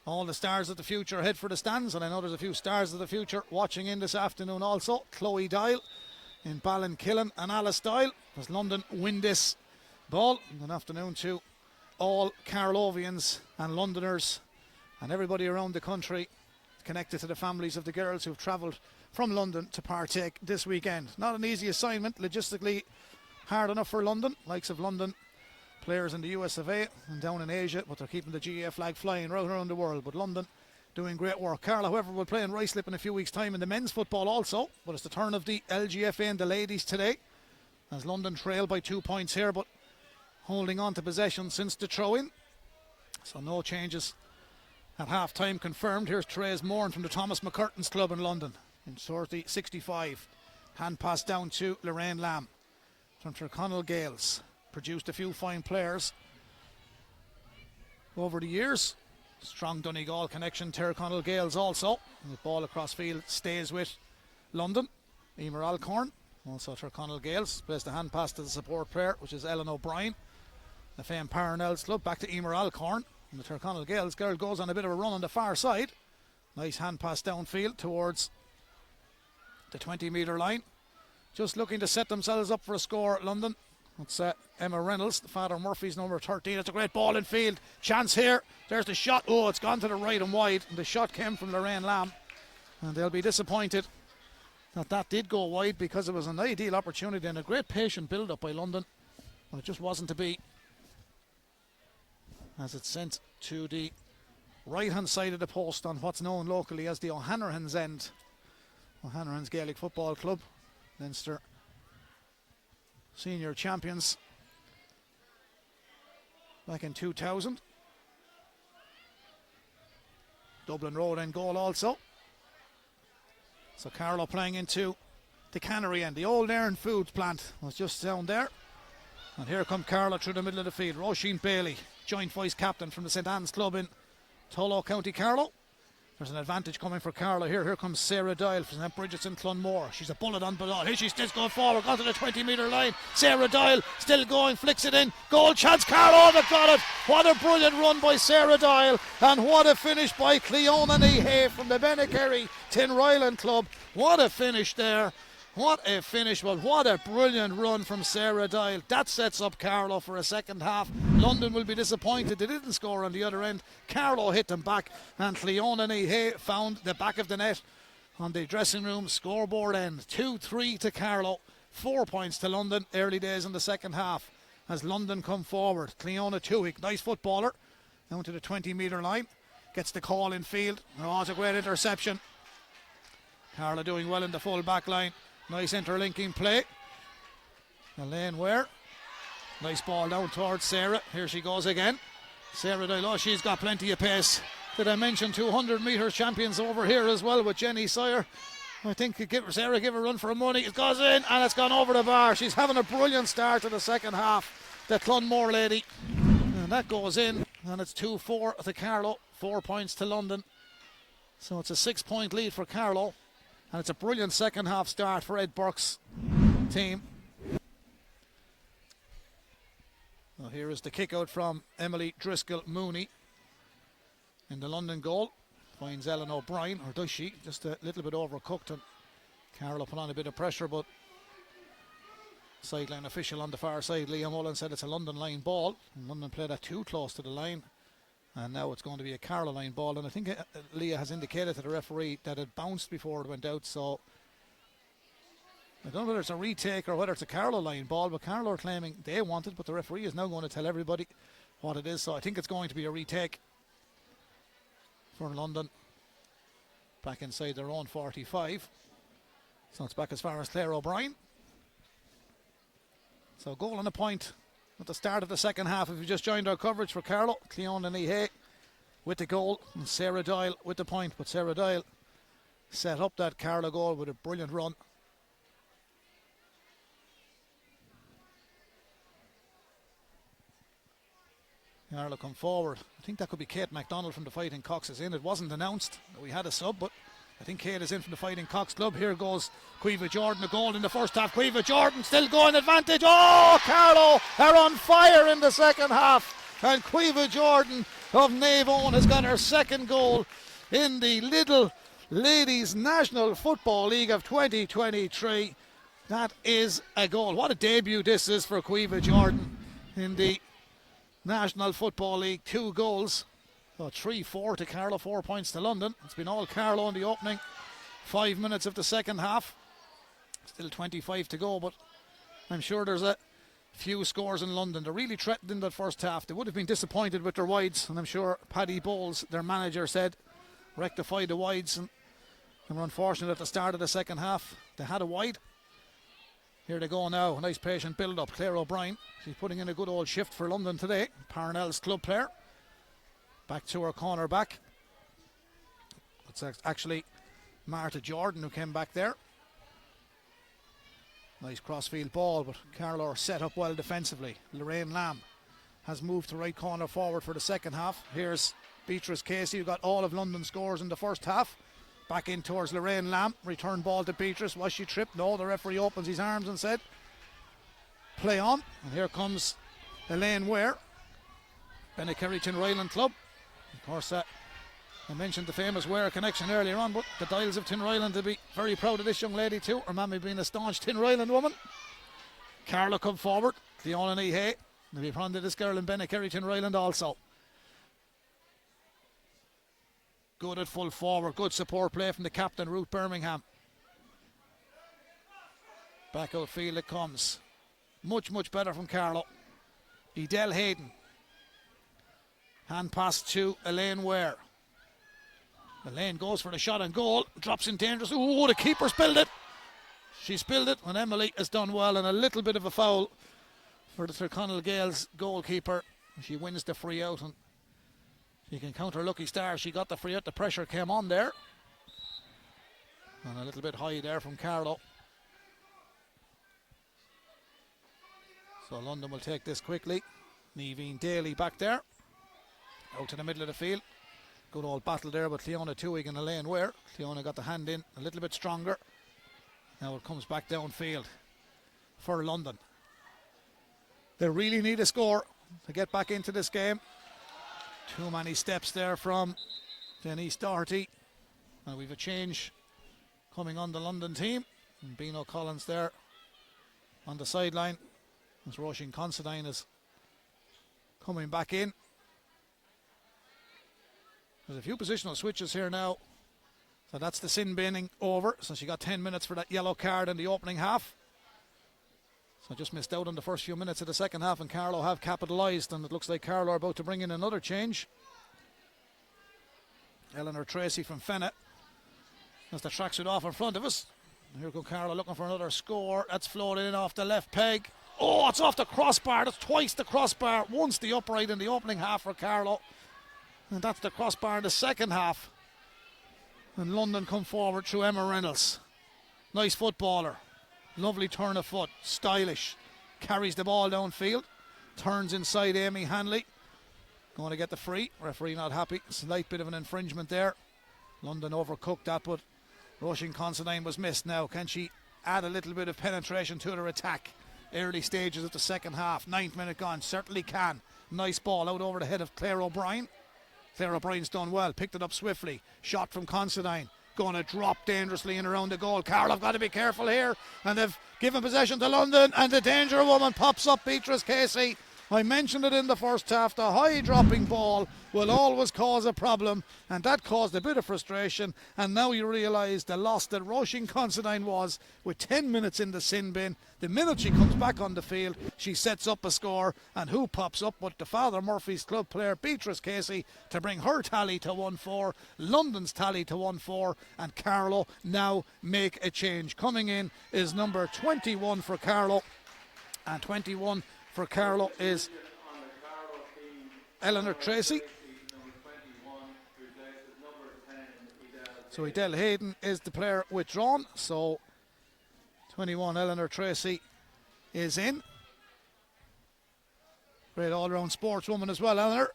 All the stars of the future head for the stands, and I know there's a few stars of the future watching in this afternoon also. Chloe Dial in Ballinkillen and Alice Dial as London win this ball. Good afternoon to all Carlovians and Londoners and everybody around the country connected to the families of the girls who've travelled from London to partake this weekend. Not an easy assignment, logistically hard enough for London, likes of London players in the US of A and down in Asia, but they're keeping the GA flag flying right around the world. But London doing great work. Carlow, however, will play in Ruislip in a few weeks' time in the men's football also, but it's the turn of the LGFA and the ladies today as London trail by 2 points here, but holding on to possession since the throw-in. So no changes at half-time confirmed. Here's Therese Moran from the Thomas McCurtain's club in London in 65. Hand pass down to Lorraine Lamb from Tyrconnell Gales. Produced a few fine players over the years. Strong Donegal connection, Tyrconnell Gales also. And the ball across field stays with London. Emer Alcorn, also Tyrconnell Gales, plays the hand pass to the support player, which is Ellen O'Brien. The famed Parnell's club, back to Emer Alcorn. And the Tyrconnell Gales girl goes on a bit of a run on the far side. Nice hand pass downfield towards the 20-metre line. Just looking to set themselves up for a score at London. It's Emma Reynolds, the Father Murphy's number 13. It's a great ball in field. Chance here. There's the shot. Oh, it's gone to the right and wide. And the shot came from Lorraine Lamb. And they'll be disappointed that did go wide, because it was an ideal opportunity and a great patient build-up by London. But it just wasn't to be, as it's sent to the right-hand side of the post on what's known locally as the O'Hanrahan's end. O'Hanrahan's Gaelic Football Club, Leinster senior champions back in 2000. Dublin Road end goal also. So Carlow playing into the cannery end. The old Nairn Foods plant was just down there. And here come Carlow through the middle of the field. Roisin Bailey, joint vice captain from the St Anne's Club in Tullow, County Carlow. There's an advantage coming for Carlow here. Here comes Sarah Dial from St Bridget's in Clonmore. She's a bullet on ball. Here she's still going forward, gone to the 20-metre line. Sarah Dial still going, flicks it in. Goal chance, Carlow, they've got it. What a brilliant run by Sarah Dial, and what a finish by Cleona Nihay from the Bennekerry-Tinryland Club. What a finish there. What a finish. Well, what a brilliant run from Sarah Dial. That sets up Carlow for a second half. London will be disappointed they didn't score on the other end. Carlow hit them back, and Cleona Nihay found the back of the net on the dressing room scoreboard end. 2-3 to Carlow, 4 points to London. Early days in the second half as London come forward. Cleona Tuig, nice footballer, down to the 20-metre line. Gets the call in field. Oh, it's a great interception. Carlow doing well in the full back line. Nice interlinking play. Elaine Ware. Nice ball down towards Sarah. Here she goes again. Sarah Dial, she's got plenty of pace. Did I mention 200 metre champions over here as well with Jenny Sire? I think Sarah give a run for her money. It goes in and it's gone over the bar. She's having a brilliant start to the second half, the Clonmore lady. And that goes in, and it's 2-4 to Carlow, 4 points to London. So it's a 6-point lead for Carlow. And it's a brilliant second half start for Ed Burke's team. Well, here is the kick out from Emily Driscoll Mooney. in the London goal. Finds Ellen O'Brien, or does she? Just a little bit overcooked, and Carlow put on a bit of pressure, but sideline official on the far side, Liam Mullen, said it's a London line ball. And London played that too close to the line, and now it's going to be a Carlow line ball. And I think Leah has indicated to the referee that it bounced before it went out, so I don't know whether it's a retake or whether it's a Carlow line ball, but Carlow are claiming they want it, but the referee is now going to tell everybody what it is, so I think it's going to be a retake for London back inside their own 45. So it's back as far as Claire O'Brien. So goal and a point at the start of the second half. If you just joined our coverage for Carlow, Cleona Nihay with the goal and Sarah Doyle with the point, but Sarah Doyle set up that Carlow goal with a brilliant run. Carlow come forward. I think that could be Kate MacDonald from the Fighting Cocks is in. It wasn't announced. We had a sub, but I think Kate is in from the Fighting Cocks club. Here goes Quiva Jordan, a goal in the first half. Quiva Jordan still going advantage. Oh, Carlow are on fire in the second half. And Quiva Jordan of Naveown has got her second goal in the Lidl Ladies National Football League of 2023. That is a goal. What a debut this is for Quiva Jordan in the National Football League. 2 goals. So 3-4 to Carlow, 4 points to London. It's been all Carlow in the opening 5 minutes of the second half. Still 25 to go, but I'm sure there's a few scores in London. They're really threatened in that first half. They would have been disappointed with their wides, and I'm sure Paddy Bowles, their manager, said rectify the wides, and they were unfortunate at the start of the second half. They had a wide. Here they go now. A nice patient build up. Claire O'Brien, she's putting in a good old shift for London today. Parnell's club player. Back to her corner back. It's actually Martha Jordan who came back there. Nice crossfield ball, but Carlow are set up well defensively. Lorraine Lamb has moved to right corner forward for the second half. Here's Beatrice Casey, who got all of London's scores in the first half. Back in towards Lorraine Lamb. Return ball to Beatrice. Was she tripped? No, the referee opens his arms and said, play on. And here comes Elaine Ware, Bennekerry Tinryland club. Of course, I mentioned the famous Ware connection earlier on, but the Dials of Tinryland will be very proud of this young lady too. Her mammy being a staunch Tinryland woman. Carlow come forward. Cleona Nihay. They'll be proud of this girl in Bennekerry Tinryland also. Good at full forward. Good support play from the captain, Ruth Birmingham. Back outfield it comes. Much better from Carlow. Edel Hayden. Hand pass to Elaine Ware. Elaine goes for the shot and goal. Drops in dangerous. Ooh, the keeper spilled it. She spilled it, and Emily has done well, and a little bit of a foul for the Tyrconnell Gales goalkeeper. She wins the free out, and she can count her lucky star. She got the free out. The pressure came on there. And a little bit high there from Carlow. So London will take this quickly. Niamh Daly back there. Out to the middle of the field. Good old battle there with Cleona Tuig and Elaine Ware. Cleona got the hand in a little bit stronger. Now it comes back downfield for London. They really need a score to get back into this game. Too many steps there from Denise Doherty. And we've a change coming on the London team. And Beano Collins there on the sideline. As Roisin Considine is coming back in. There's a few positional switches here now. So that's the sin binning over. So she got 10 minutes for that yellow card in the opening half. So just missed out on the first few minutes of the second half, and Carlow have capitalised, and it looks like Carlow are about to bring in another change. Eleanor Tracy from Fenna as the tracksuit off in front of us. And here go Carlow looking for another score. That's floated in off the left peg. Oh, it's off the crossbar. That's twice the crossbar. Once the upright in the opening half for Carlow. And that's the crossbar in the second half. And London come forward through Emma Reynolds. Nice footballer. Lovely turn of foot. Stylish. Carries the ball downfield. Turns inside Amy Hanley. Going to get the free. Referee not happy. Slight bit of an infringement there. London overcooked that, but Roisin Considine was missed now. Can she add a little bit of penetration to their attack? Early stages of the second half. 9th minute gone. Certainly can. Nice ball out over the head of Claire O'Brien. Claire O'Brien's done well, picked it up swiftly. Shot from Considine. Going to drop dangerously in around the goal. Carlow have got to be careful here. And they've given possession to London. And the danger woman pops up, Beatrice Casey. I mentioned it in the first half. The high dropping ball will always cause a problem. And that caused a bit of frustration. And now you realise the loss that Roisin Considine was with 10 minutes in the sin bin. The minute she comes back on the field, she sets up a score. And who pops up but the Father Murphy's club player, Beatrice Casey, to bring her tally to 1-4. London's tally to 1-4. And Carlow now make a change. Coming in is number 21 for Carlow. And 21 for Carlow is Eleanor Tracy. So Edel Hayden is the player withdrawn. So 21 Eleanor Tracy is in. Great all-round sportswoman as well, Eleanor.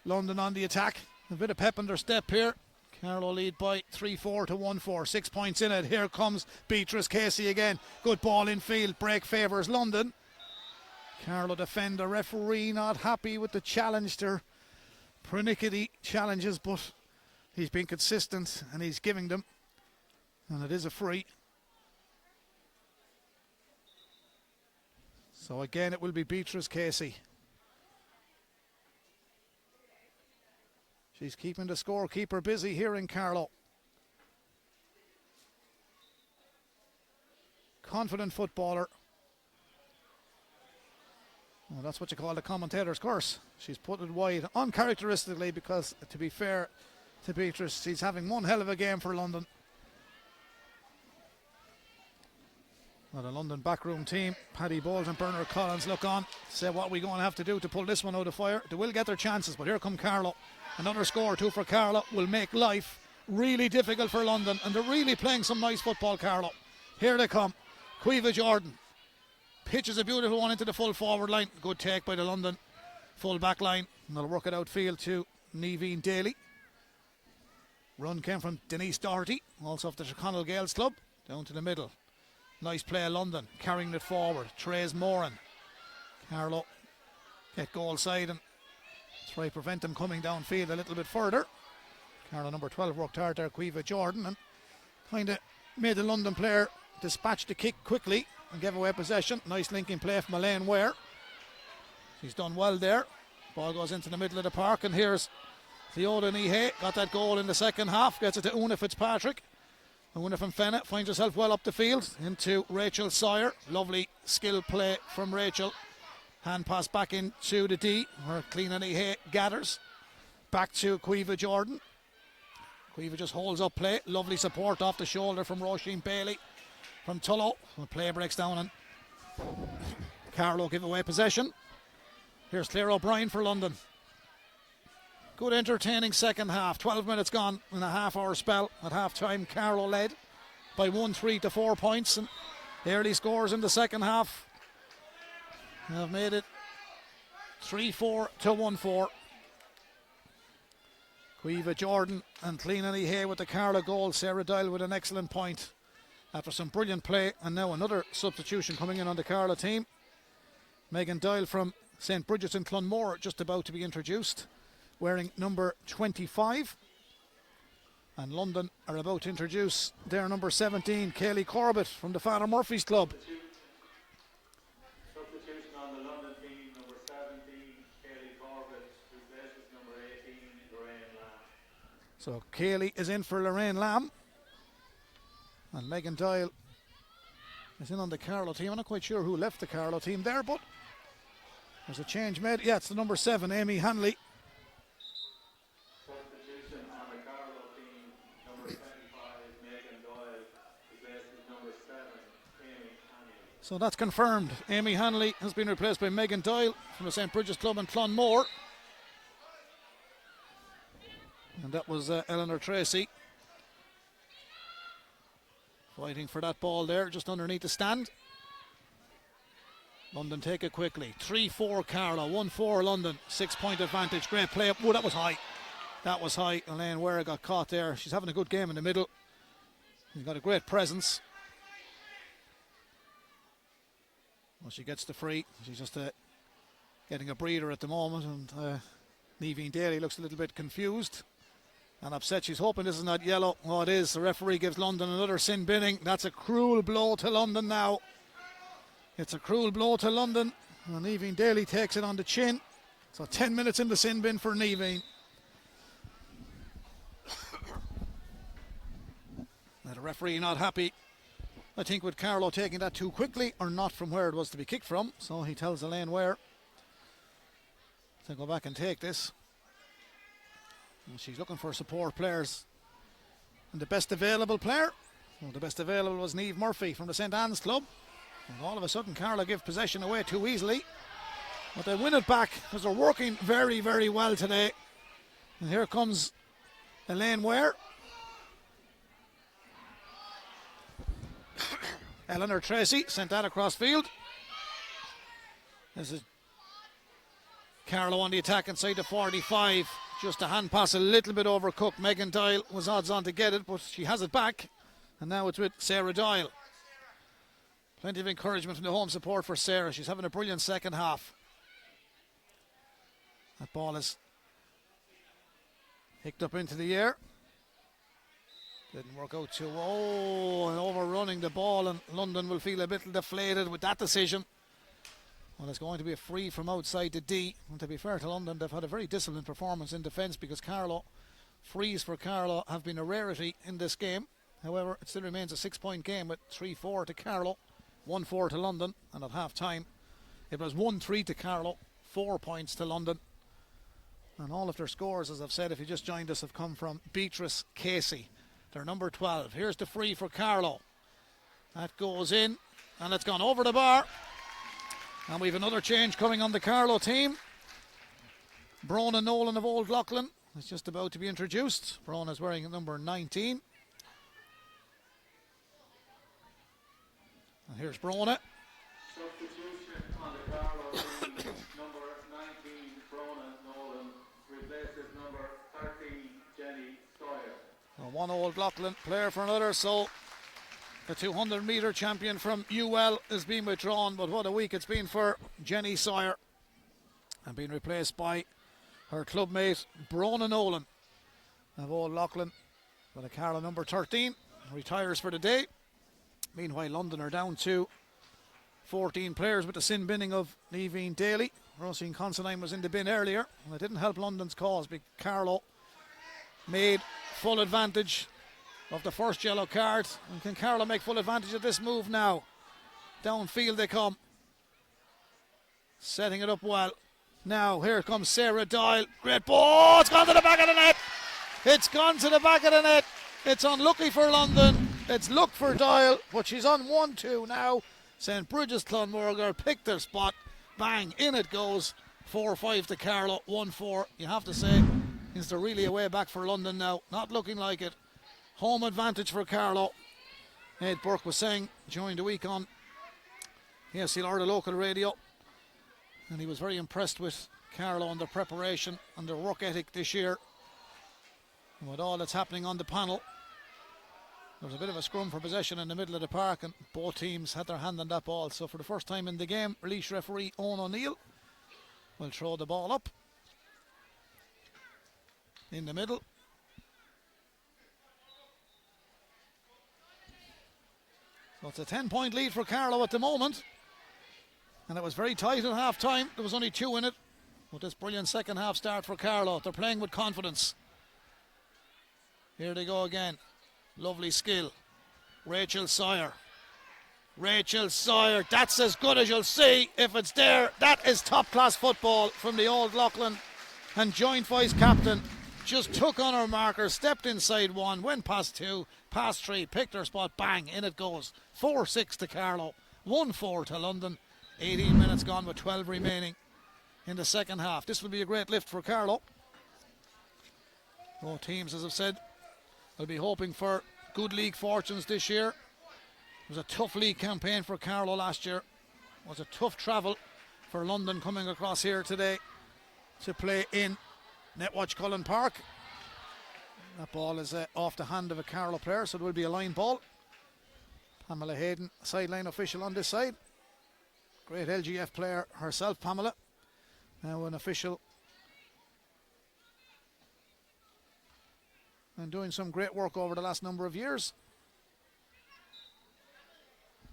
London on the attack. A bit of pep in their step here. Carlow lead by 3-4 to 1-4. 6 points in it. Here comes Beatrice Casey again. Good ball in field. Break favours London. Carlow defender, referee not happy with the challenge. They're pernickety challenges, but he's been consistent and he's giving them. And it is a free. So again it will be Beatrice Casey. She's keeping the scorekeeper busy here in Carlow. Confident footballer. Well, that's what you call the commentator's curse. She's put it wide uncharacteristically because, to be fair to Beatrice, she's having one hell of a game for London. Well, the London backroom team, Paddy Bowles and Bernard Collins, look on, say what we're going to have to do to pull this one out of fire. They will get their chances, but here come Carlow. Another score or two for Carlow will make life really difficult for London, and they're really playing some nice football, Carlow. Here they come. Quiva Jordan pitches a beautiful one into the full forward line. Good take by the London full back line, and they'll work it outfield to Niamh Daly. Run came from Denise Doherty, also of the Tyrconnell Gales club, down to the middle. Nice play of London, carrying it forward. Therese Moran. Carlow get goal side and try to prevent them coming downfield a little bit further. Carlow number 12 worked hard there, Quiva Jordan, and kind of made the London player dispatch the kick quickly and gave away possession. Nice linking play from Elaine Ware. She's done well there. Ball goes into the middle of the park, and here's Theoda Nihe. Got that goal in the second half. Gets it to Una Fitzpatrick. Una from Fenna finds herself well up the field into Rachel Sawyer. Lovely skill play from Rachel. Hand pass back into the D, where Clean and Nihe gathers. Back to Quiva Jordan. Quiva just holds up play. Lovely support off the shoulder from Roisin Bailey from Tullow. The play breaks down and Carlow give away possession. Here's Claire O'Brien for London. Good entertaining second half. 12 minutes gone in a half-hour spell. At half-time, Carlow led by 1-3 to 4 points. And the early scores in the second half have made it 3-4 to 1-4. Quiva Jordan and Clean Hay with the Carlow goal. Sarah Dial with an excellent point after some brilliant play. And now another substitution coming in on the Carlow team. Megan Dial from St. Bridget's in Clonmore just about to be introduced, wearing number 25. And London are about to introduce their number 17, Kaylee Corbett from the Father Murphy's club. Substitution on the London team, number 17, Kaylee Corbett, replaces number 18, Lorraine Lamb. So Kaylee is in for Lorraine Lamb. And Megan Dial is in on the Carlow team. I'm not quite sure who left the Carlow team there, but there's a change made. Yeah, it's the number 7, Amy Hanley. Substitution on the Carlow team, number 25, Megan Doyle, replaces number 7, Amy Hanley. So that's confirmed. Amy Hanley has been replaced by Megan Doyle from the St. Bridget's Club in Clonmore. And that was Eleanor Tracy fighting for that ball there, just underneath the stand. London take it quickly. 3-4 Carlow, 1-4 London. 6-point advantage. Great play up. Oh, that was high. That was high. Elaine Ware got caught there. She's having a good game in the middle. She's got a great presence. Well, she gets the free. She just getting a breather at the moment, and Niamh Daly looks a little bit confused and upset. She's hoping this is not yellow. Oh, it is. The referee gives London another sin binning. That's a cruel blow to London now. It's a cruel blow to London, and Niamh Daly takes it on the chin. So 10 minutes in the sin bin for Niamh. The referee not happy, I think, with Carlow taking that too quickly, or not from where it was to be kicked from. So he tells Elaine Ware to go back and take this. And she's looking for support players. And the best available player, well, the best available was Niamh Murphy from the St Anne's Club. And all of a sudden Carlow give possession away too easily. But they win it back because they're working very, very well today. And here comes Elaine Ware. Eleanor Tracy sent that across field. This is Carlow on the attacking side to 45. Just a hand pass a little bit overcooked. Megan Doyle was odds on to get it, but she has it back. And now it's with Sarah Doyle. Plenty of encouragement from the home support for Sarah. She's having a brilliant second half. That ball is hicked up into the air. Didn't work out too well. And overrunning the ball, and London will feel a bit deflated with that decision. Well, it's going to be a free from outside the D. And to be fair to London, they've had a very disciplined performance in defence, because Carlow, frees for Carlow have been a rarity in this game. However, it still remains a 6-point game with 3-4 to Carlow, 1-4 to London, and at half time it was 1-3 to Carlow, 4 points to London. And all of their scores, as I've said, if you just joined us, have come from Beatrice Casey. They're number 12. Here's the free for Carlow. That goes in, and it's gone over the bar. And we've another change coming on the Carlow team. Brona Nolan of Old Loughlin is just about to be introduced. Brona's wearing number 19. And here's Brona. Substitution on the Carlow team. Number 19, Brona Nolan, replaces number 13, Jenny Sawyer. One Old Loughlin player for another, so the 200 metre champion from UL is being withdrawn, but what a week it's been for Jenny Sawyer, and being replaced by her clubmate Brona Nolan of Old Loughlin. But a Carlow number 13 retires for the day. Meanwhile, London are down to 14 players with the sin binning of Niamh Daly. Roisin Considine was in the bin earlier, and it didn't help London's cause, because Carlow made full advantage of the first yellow card. And can Carlow make full advantage of this move now? Downfield they come, setting it up well. Now here comes Sarah Doyle. Great ball. It's gone to the back of the net. It's gone to the back of the net. It's unlucky for London. It's luck for Doyle, but she's on 1-2 now. St Bridget's Clonmorgar picked their spot. Bang, in it goes. 4-5 to Carlow, 1-4. You have to say, is there really a way back for London now? Not looking like it. Home advantage for Carlow. Ed Burke was saying during the week on ASC the local radio, and he was very impressed with Carlow and their preparation and their work ethic this year. And with all that's happening on the panel, there was a bit of a scrum for possession in the middle of the park, and both teams had their hand on that ball. So for the first time in the game, release referee Owen O'Neill will throw the ball up in the middle. So it's a 10-point lead for Carlow at the moment, and it was very tight at half time. There was only 2 in it. With this brilliant second half start for Carlow, they're playing with confidence. Here they go again. Lovely skill. Rachel Sawyer. Rachel Sawyer, that's as good as you'll see if it's there. That is top class football from the Old Loughlin and joint vice captain. Just took on her marker, stepped inside 1, went past 2, past 3, picked her spot, bang, in it goes. 4-6 to Carlow, 1-4 to London. 18 minutes gone with 12 remaining in the second half. This will be a great lift for Carlow. Both teams, as I've said, will be hoping for good league fortunes this year. It was a tough league campaign for Carlow last year. It was a tough travel for London coming across here today to play in Netwatch Cullen Park. That ball is off the hand of a Carlow player, so it will be a line ball. Pamela Hayden, sideline official on this side. Great LGF player herself, Pamela. Now an official. And doing some great work over the last number of years.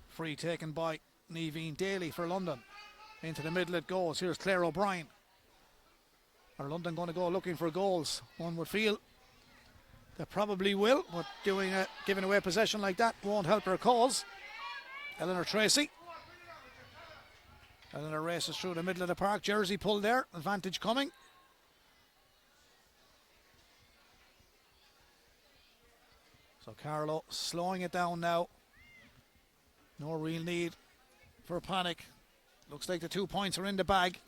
Free taken by Niamh Daly for London. Into the middle it goes. Here's Claire O'Brien. Are London going to go looking for goals? One would feel they probably will, but giving away possession like that won't help her cause. Eleanor Tracy. Eleanor races through the middle of the park. Jersey pull there. Advantage coming. So Carlow slowing it down now. No real need for panic. Looks like the 2 points are in the bag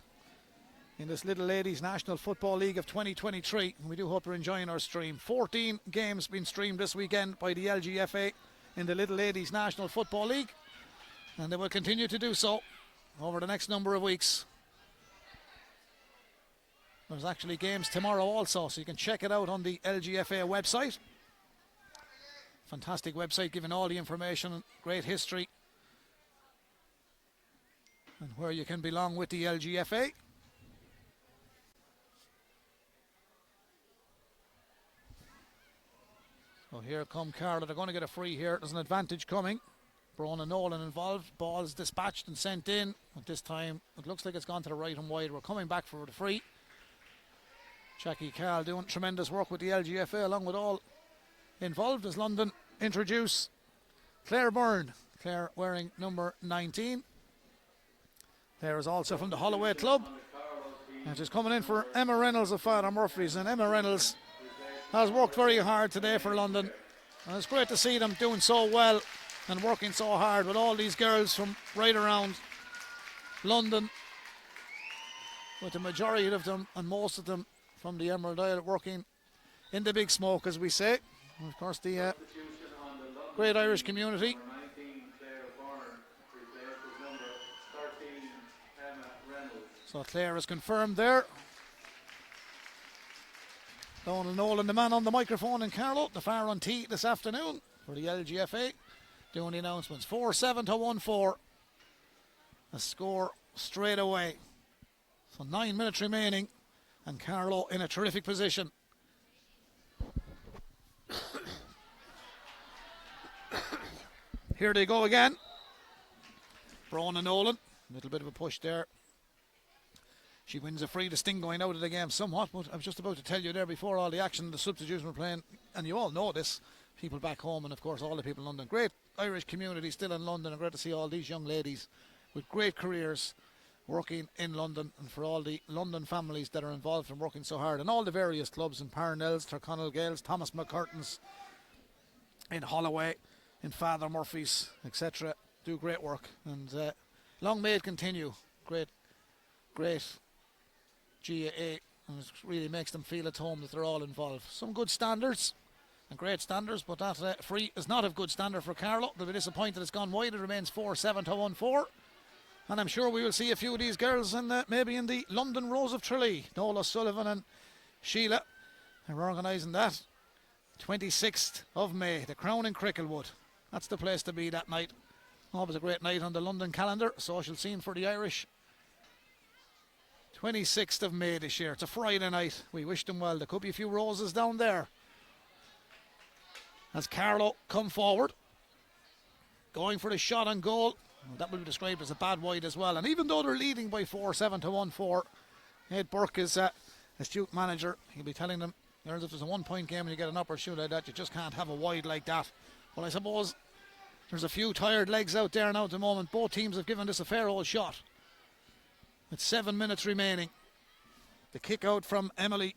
in this Little Ladies National Football League of 2023. And we do hope you're enjoying our stream. 14 games being streamed this weekend by the LGFA in the Little Ladies National Football League. And they will continue to do so over the next number of weeks. There's actually games tomorrow also, so you can check it out on the LGFA website. Fantastic website, giving all the information, great history, and where you can belong with the LGFA. So here come Carlow. They're going to get a free here. There's an advantage coming. Brona Nolan involved. Ball's dispatched and sent in. At this time, it looks like it's gone to the right and wide. We're coming back for the free. Jackie Carl doing tremendous work with the LGFA along with all involved as London introduce Claire Byrne. Claire wearing number 19. Claire is also from the Holloway Club. And she's coming in for Emma Reynolds of Father Murphy's. And Emma Reynolds has worked very hard today for London. And it's great to see them doing so well and working so hard with all these girls from right around London. With the majority of them and most of them from the Emerald Isle working in the big smoke, as we say. And of course, the great Irish community. So Claire is confirmed there. Donald Nolan, the man on the microphone in Carlow, the far on tee this afternoon for the LGFA, doing the announcements. 4-7 to 1-4. A score straight away. So 9 minutes remaining, and Carlow in a terrific position. Here they go again. Brona Nolan, a little bit of a push there. She wins a free. The sting going out of the game somewhat, but I was just about to tell you there before all the action, the substitution were playing, and you all know this, people back home and of course all the people in London. Great Irish community still in London, and great to see all these young ladies with great careers working in London, and for all the London families that are involved and working so hard, and all the various clubs in Parnells, Tyrconnell Gales, Thomas McCurtain's, in Holloway, in Father Murphy's, etc. do great work, and long may it continue. Great GAA, and it really makes them feel at home that they're all involved. Some good standards and great standards, but that free is not of good standard for Carlow. They'll be disappointed it's gone wide. It remains 4-7 to 1-4, and I'm sure we will see a few of these girls in maybe in the London Rose of Tralee. Nola Sullivan and Sheila are organising that. 26th of May, the Crown in Cricklewood. That's the place to be that night. Always a great night on the London calendar. Social scene for the Irish. 26th of May this year. It's a Friday night. We wish them well. There could be a few roses down there. As Carlow come forward, going for the shot on goal. That will be described as a bad wide as well. And even though they're leading by 4-7 to 1-4, Ed Burke is astute manager. He'll be telling them, if there's a 1 point game and you get an upper shoot like that, you just can't have a wide like that. Well, I suppose there's a few tired legs out there now at the moment. Both teams have given this a fair old shot. With 7 minutes remaining. The kick out from Emily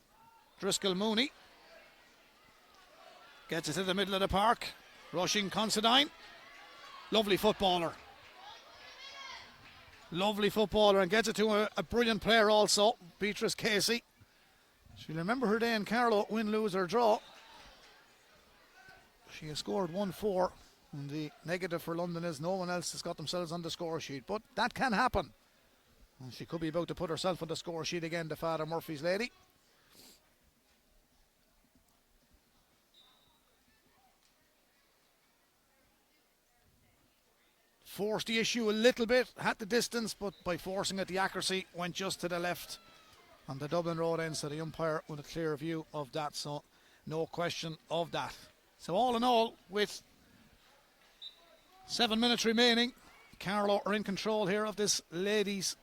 Driscoll Mooney. Gets it to the middle of the park. Rushing Considine. Lovely footballer. Lovely footballer, and gets it to a brilliant player also, Beatrice Casey. She'll remember her day in Carlow, win, lose or draw. She has scored 1-4, and the negative for London is no one else has got themselves on the score sheet, but that can happen. And she could be about to put herself on the score sheet again, the Father Murphy's lady. Forced the issue a little bit, had the distance, but by forcing it, the accuracy went just to the left on the Dublin Road end, so the umpire with a clear view of that, so no question of that. So all in all, with 7 minutes remaining, Carlow are in control here of this ladies'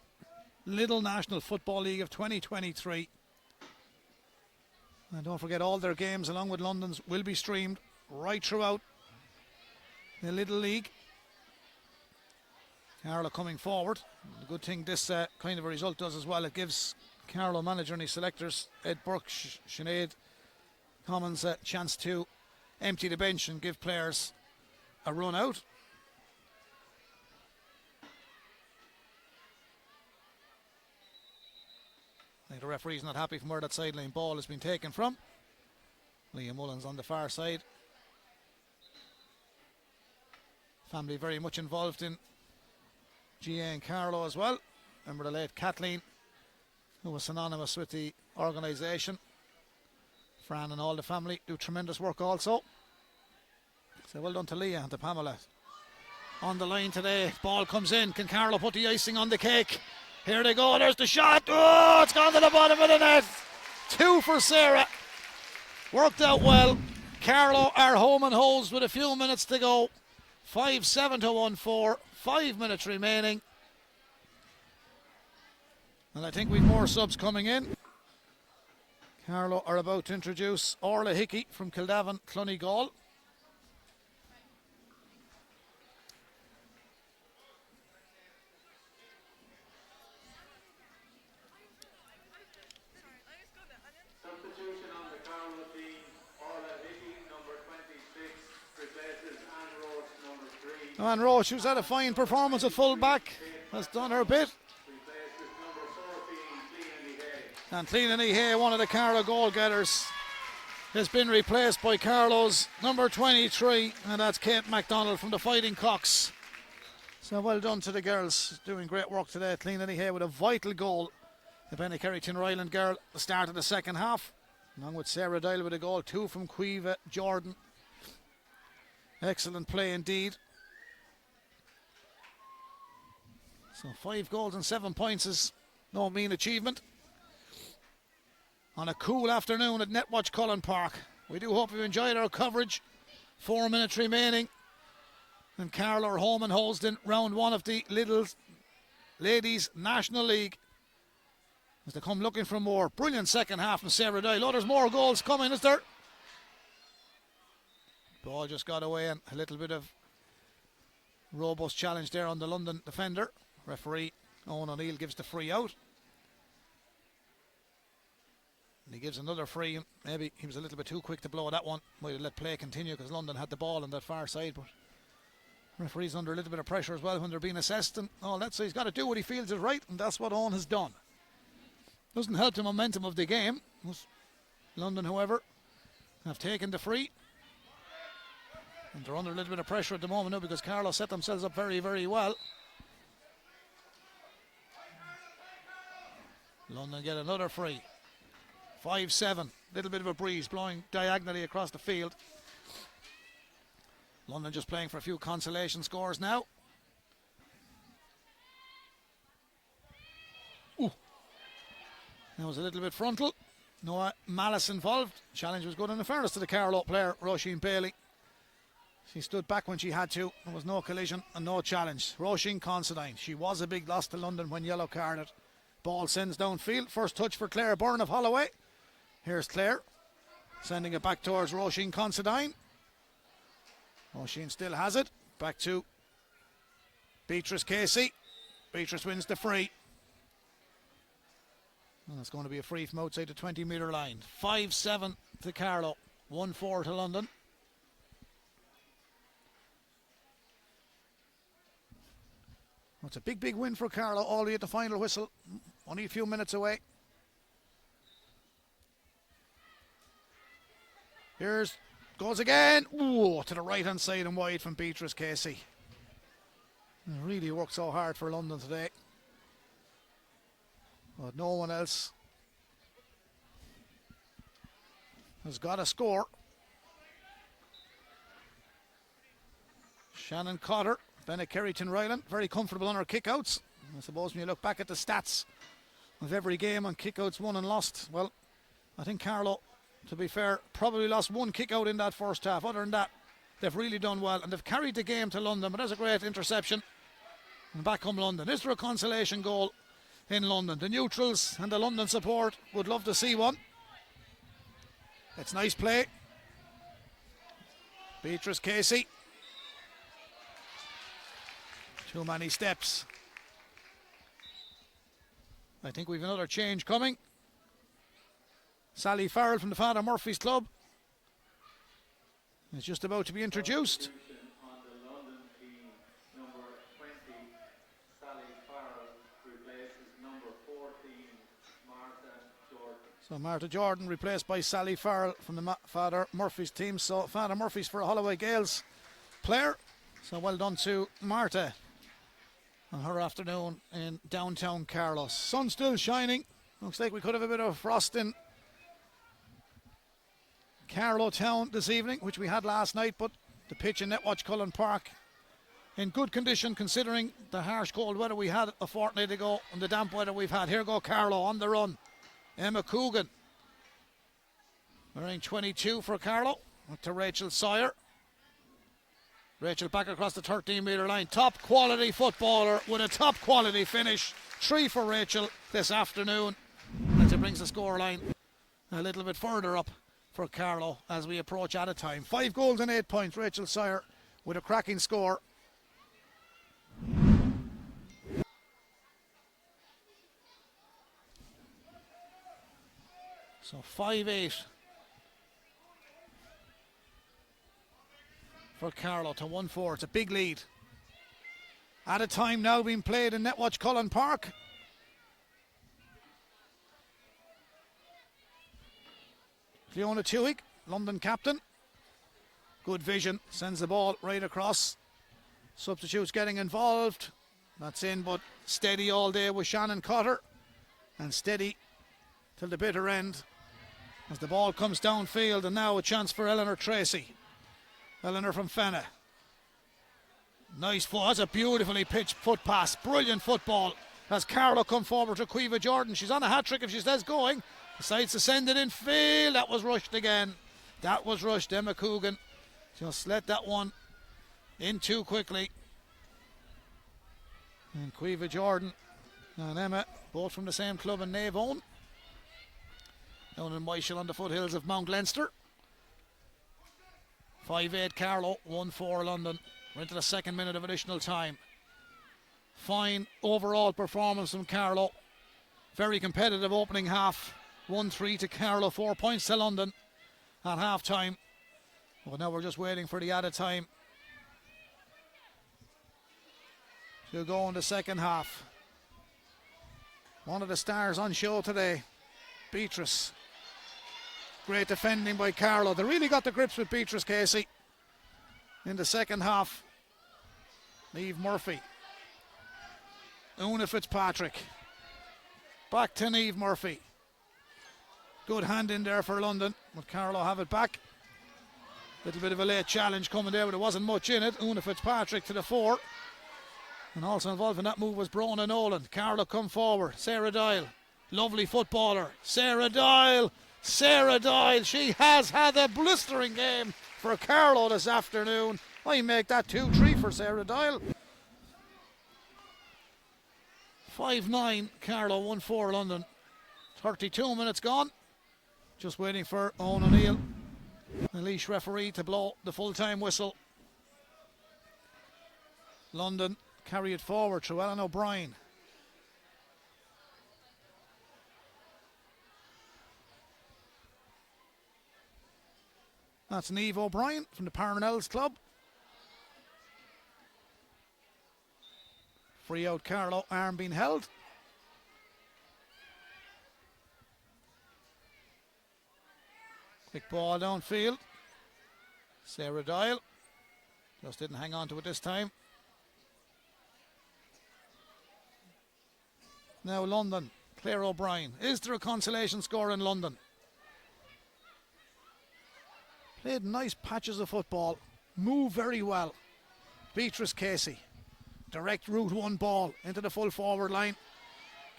Lidl National Football League of 2023. And don't forget, all their games along with London's will be streamed right throughout the Lidl League. Carlow coming forward. The good thing this kind of a result does as well, it gives Carlow manager and his selectors, Ed Burke, Sinead Commons, a chance to empty the bench and give players a run out. I think the referee's not happy from where that sideline ball has been taken from. Liam Mullins on the far side. Family very much involved in GA and Carlow as well. Remember the late Kathleen, who was synonymous with the organisation. Fran and all the family do tremendous work also. So well done to Leah and to Pamela. On the line today, ball comes in. Can Carlow put the icing on the cake? Here they go, there's the shot. Oh, it's gone to the bottom of the net. 2 for Sarah. Worked out well. Carlow are home and holds with a few minutes to go. 5-7 to 1-4. 5 minutes remaining. And I think we've more subs coming in. Carlow are about to introduce Orla Hickey from Kildavin, Clonegall. Substitution on the Carlow team, Orla Hickey, number 26, replaces Anne Roach, number 3. Anne Roach, who's had a fine performance at full back, has done her bit. Replaces number 14, Clean Hay. And Clean Hay, one of the Carlow goal getters, has been replaced by Carlow's number 23, and that's Kate MacDonald from the Fighting Cocks. So well done to the girls, doing great work today. Clean Hay with a vital goal. The Bennekerry Ryland girl at the start of the second half, along with Sarah Dial with a goal, 2 from Cueva Jordan. Excellent play indeed. So 5 goals and 7 points is no mean achievement on a cool afternoon at Netwatch Cullen Park. We do hope you enjoyed our coverage. 4 minutes remaining, and Carlow are home and Holston, round 1 of the Lidl Ladies National League, as they come looking for more. Brilliant second half from Sarah Dial. Oh, there's more goals coming, is there? Ball just got away, and a little bit of robust challenge there on the London defender. Referee Owen O'Neill gives the free out. And he gives another free. Maybe he was a little bit too quick to blow that one. Might have let play continue because London had the ball on that far side, but referee's under a little bit of pressure as well when they're being assessed and all that, so he's got to do what he feels is right, and that's what Owen has done. Doesn't help the momentum of the game. London, however, have taken the free, and they're under a little bit of pressure at the moment now because Carlow set themselves up very, very well. London get another free. 5-7. Little bit of a breeze blowing diagonally across the field. London just playing for a few consolation scores now. Ooh. That was a little bit frontal. No malice involved. Challenge was good, and in fairness to the Carlow player, Roisin Bailey, she stood back when she had to. There was no collision and no challenge. Roisin Considine, she was a big loss to London when yellow carded. Ball sends downfield. First touch for Claire Byrne of Holloway. Here's Claire sending it back towards Roisin Considine. Roisin still has it. Back to Beatrice Casey. Beatrice wins the free. And it's going to be a free from outside the 20-metre line. 5-7 to Carlow. 1-4 to London. Well, it's a big, big win for Carlow, all the way at the final whistle. Only a few minutes away. Here's goes again. Ooh, to the right-hand side and wide from Beatrice Casey. It really worked so hard for London today, but no one else has got a score. Shannon Cotter, Bennekerry Ryland, very comfortable on her kickouts. I suppose when you look back at the stats of every game on kickouts won and lost. Well, I think Carlow, to be fair, probably lost one kick-out in that first half. Other than that, they've really done well, and they've carried the game to London, but there's a great interception. And back come London. Is there a consolation goal in London? The neutrals and the London support would love to see one. It's nice play. Beatrice Casey. Too many steps. I think we've another change coming. Sally Farrell from the Father Murphy's Club is just about to be introduced. On the London team, number 20, Sally Farrell replaces number 14, Martha Jordan. So Martha Jordan replaced by Sally Farrell from the Father Murphy's team. So Father Murphy's for a Holloway Gales player. So well done to Martha on her afternoon in downtown Carlow. Sun still shining. Looks like we could have a bit of frost in Carlow town this evening, which we had last night, but the pitch in Netwatch Cullen Park in good condition considering the harsh cold weather we had a fortnight ago and the damp weather we've had. Here go Carlow on the run. Emma Coogan wearing 22 for Carlow. To Rachel Sawyer. Rachel back across the 13-metre line. Top quality footballer with a top quality finish. 3 for Rachel this afternoon. As it brings the score line a little bit further up for Carlow as we approach out of time. 5 goals and 8 points. Rachel Sawyer with a cracking score. So 5-8 for Carlow to 1-4. It's a big lead. At a time now being played in Netwatch Cullen Park. Fiona Tuig, London captain. Good vision, sends the ball right across. Substitutes getting involved. That's in, but steady all day with Shannon Cotter. And steady till the bitter end as the ball comes downfield, and now a chance for Eleanor Tracy. Eleanor from Fenna. Nice foot. That's a beautifully pitched foot pass. Brilliant football as Carlow come forward to Quiva Jordan. She's on a hat-trick if she stays going. Decides to send it in field. That was rushed again. That was rushed. Emma Coogan just let that one in too quickly. And Quiva Jordan and Emma, both from the same club in Naveown, down in Michael on the foothills of Mount Leinster. 5-8 Carlow, 1-4 London. We're into the second minute of additional time. Fine overall performance from Carlow. Very competitive opening half. 1-3 to Carlow, 4 points to London at half time. Well, now we're just waiting for the added time to go in the second half. One of the stars on show today, Beatrice. Great defending by Carlow. They really got the grips with Beatrice Casey in the second half. Niamh Murphy. Una Fitzpatrick. Back to Niamh Murphy. Good hand in there for London, but Carlow have it back. Little bit of a late challenge coming there, but there wasn't much in it. Una Fitzpatrick to the fore. And also involved in that move was Brona Nolan. Carlow come forward. Sarah Doyle. Lovely footballer. Sarah Doyle. Sarah Doyle. She has had a blistering game for Carlow this afternoon. I make that 2-3 for Sarah Doyle. 5-9 Carlow, 1-4 London. 32 minutes gone. Just waiting for Owen O'Neill, the Laois referee, to blow the full-time whistle. London carry it forward through Ellen O'Brien. That's Niamh O'Brien from the Parnells Club. Free out Carlow, arm being held. Quick ball downfield. Sarah Doyle just didn't hang on to it this time. Now London, Claire O'Brien. Is there a consolation score in London? Played nice patches of football. Move very well. Beatrice Casey. Direct route one ball into the full forward line.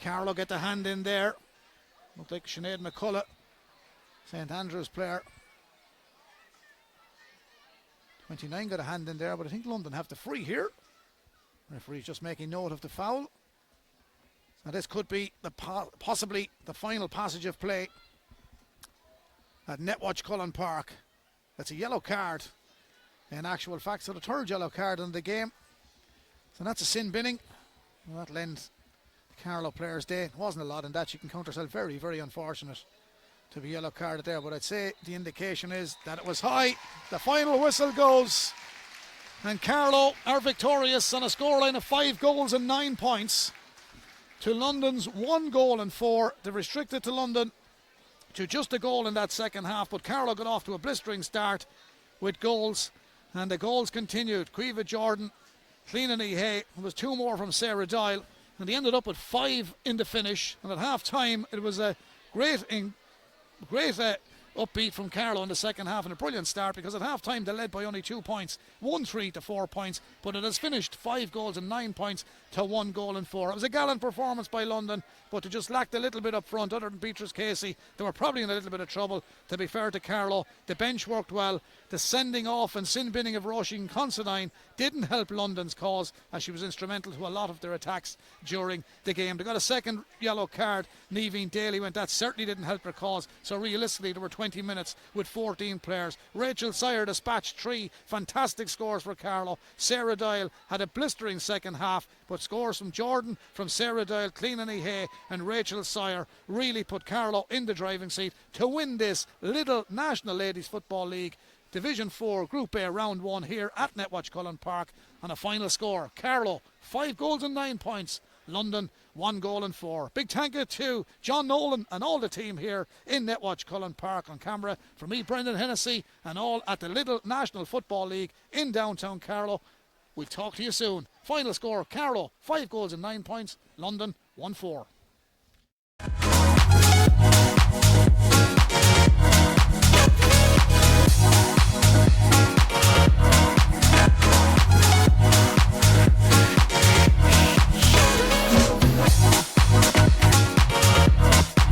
Carlow get the hand in there. Looked like Sinead McCullough, St Andrews player. 29 got a hand in there, but I think London have the free here. Referee's just making note of the foul. Now this could be possibly the final passage of play at Netwatch Cullen Park. That's a yellow card in actual fact, so the third yellow card in the game. So that's a sin binning. Well, that'll end the Carlow players' day. It wasn't a lot in that. You can count yourself very, very unfortunate to be yellow carded there, but I'd say the indication is that it was high. The final whistle goes, and Carlow are victorious on a scoreline of 5 goals and 9 points to London's 1 goal and 4. They restricted to London to just a goal in that second half, but Carlow got off to a blistering start with goals, and the goals continued. Cueva Jordan, Cleenany Hay, there was 2 more from Sarah Dial, and they ended up with 5 in the finish. And at half time it was a great upbeat from Carlow in the second half, and a brilliant start, because at half time they led by only 2 points, 1-3 to 4 points, but it has finished 5 goals and 9 points to 1 goal and 4. It was a gallant performance by London, but they just lacked a little bit up front. Other than Beatrice Casey, they were probably in a little bit of trouble. To be fair to Carlow, the bench worked well. The sending off and sin binning of Roisin Considine didn't help London's cause, as she was instrumental to a lot of their attacks during the game. They got a second yellow card. Niamh Daly went. That certainly didn't help their cause. So realistically, there were 20 minutes with 14 players. Rachel Sire dispatched 3 fantastic scores for Carlow. Sarah Dial had a blistering second half, but scores from Jordan, from Sarah Dial, Cleenany Hay and Rachel Sire really put Carlow in the driving seat to win this Lidl National Ladies Football League Division 4 Group A Round 1 here at Netwatch Cullen Park on a final score. Carlow 5 goals and 9 points. London 1 goal and 4. Big thank you to John Nolan and all the team here in Netwatch Cullen Park. On camera from me, Brendan Hennessy, and all at the Lidl National Football League in downtown Carlow. We'll talk to you soon. Final score, Carlow 5 goals and 9 points. London 1-4.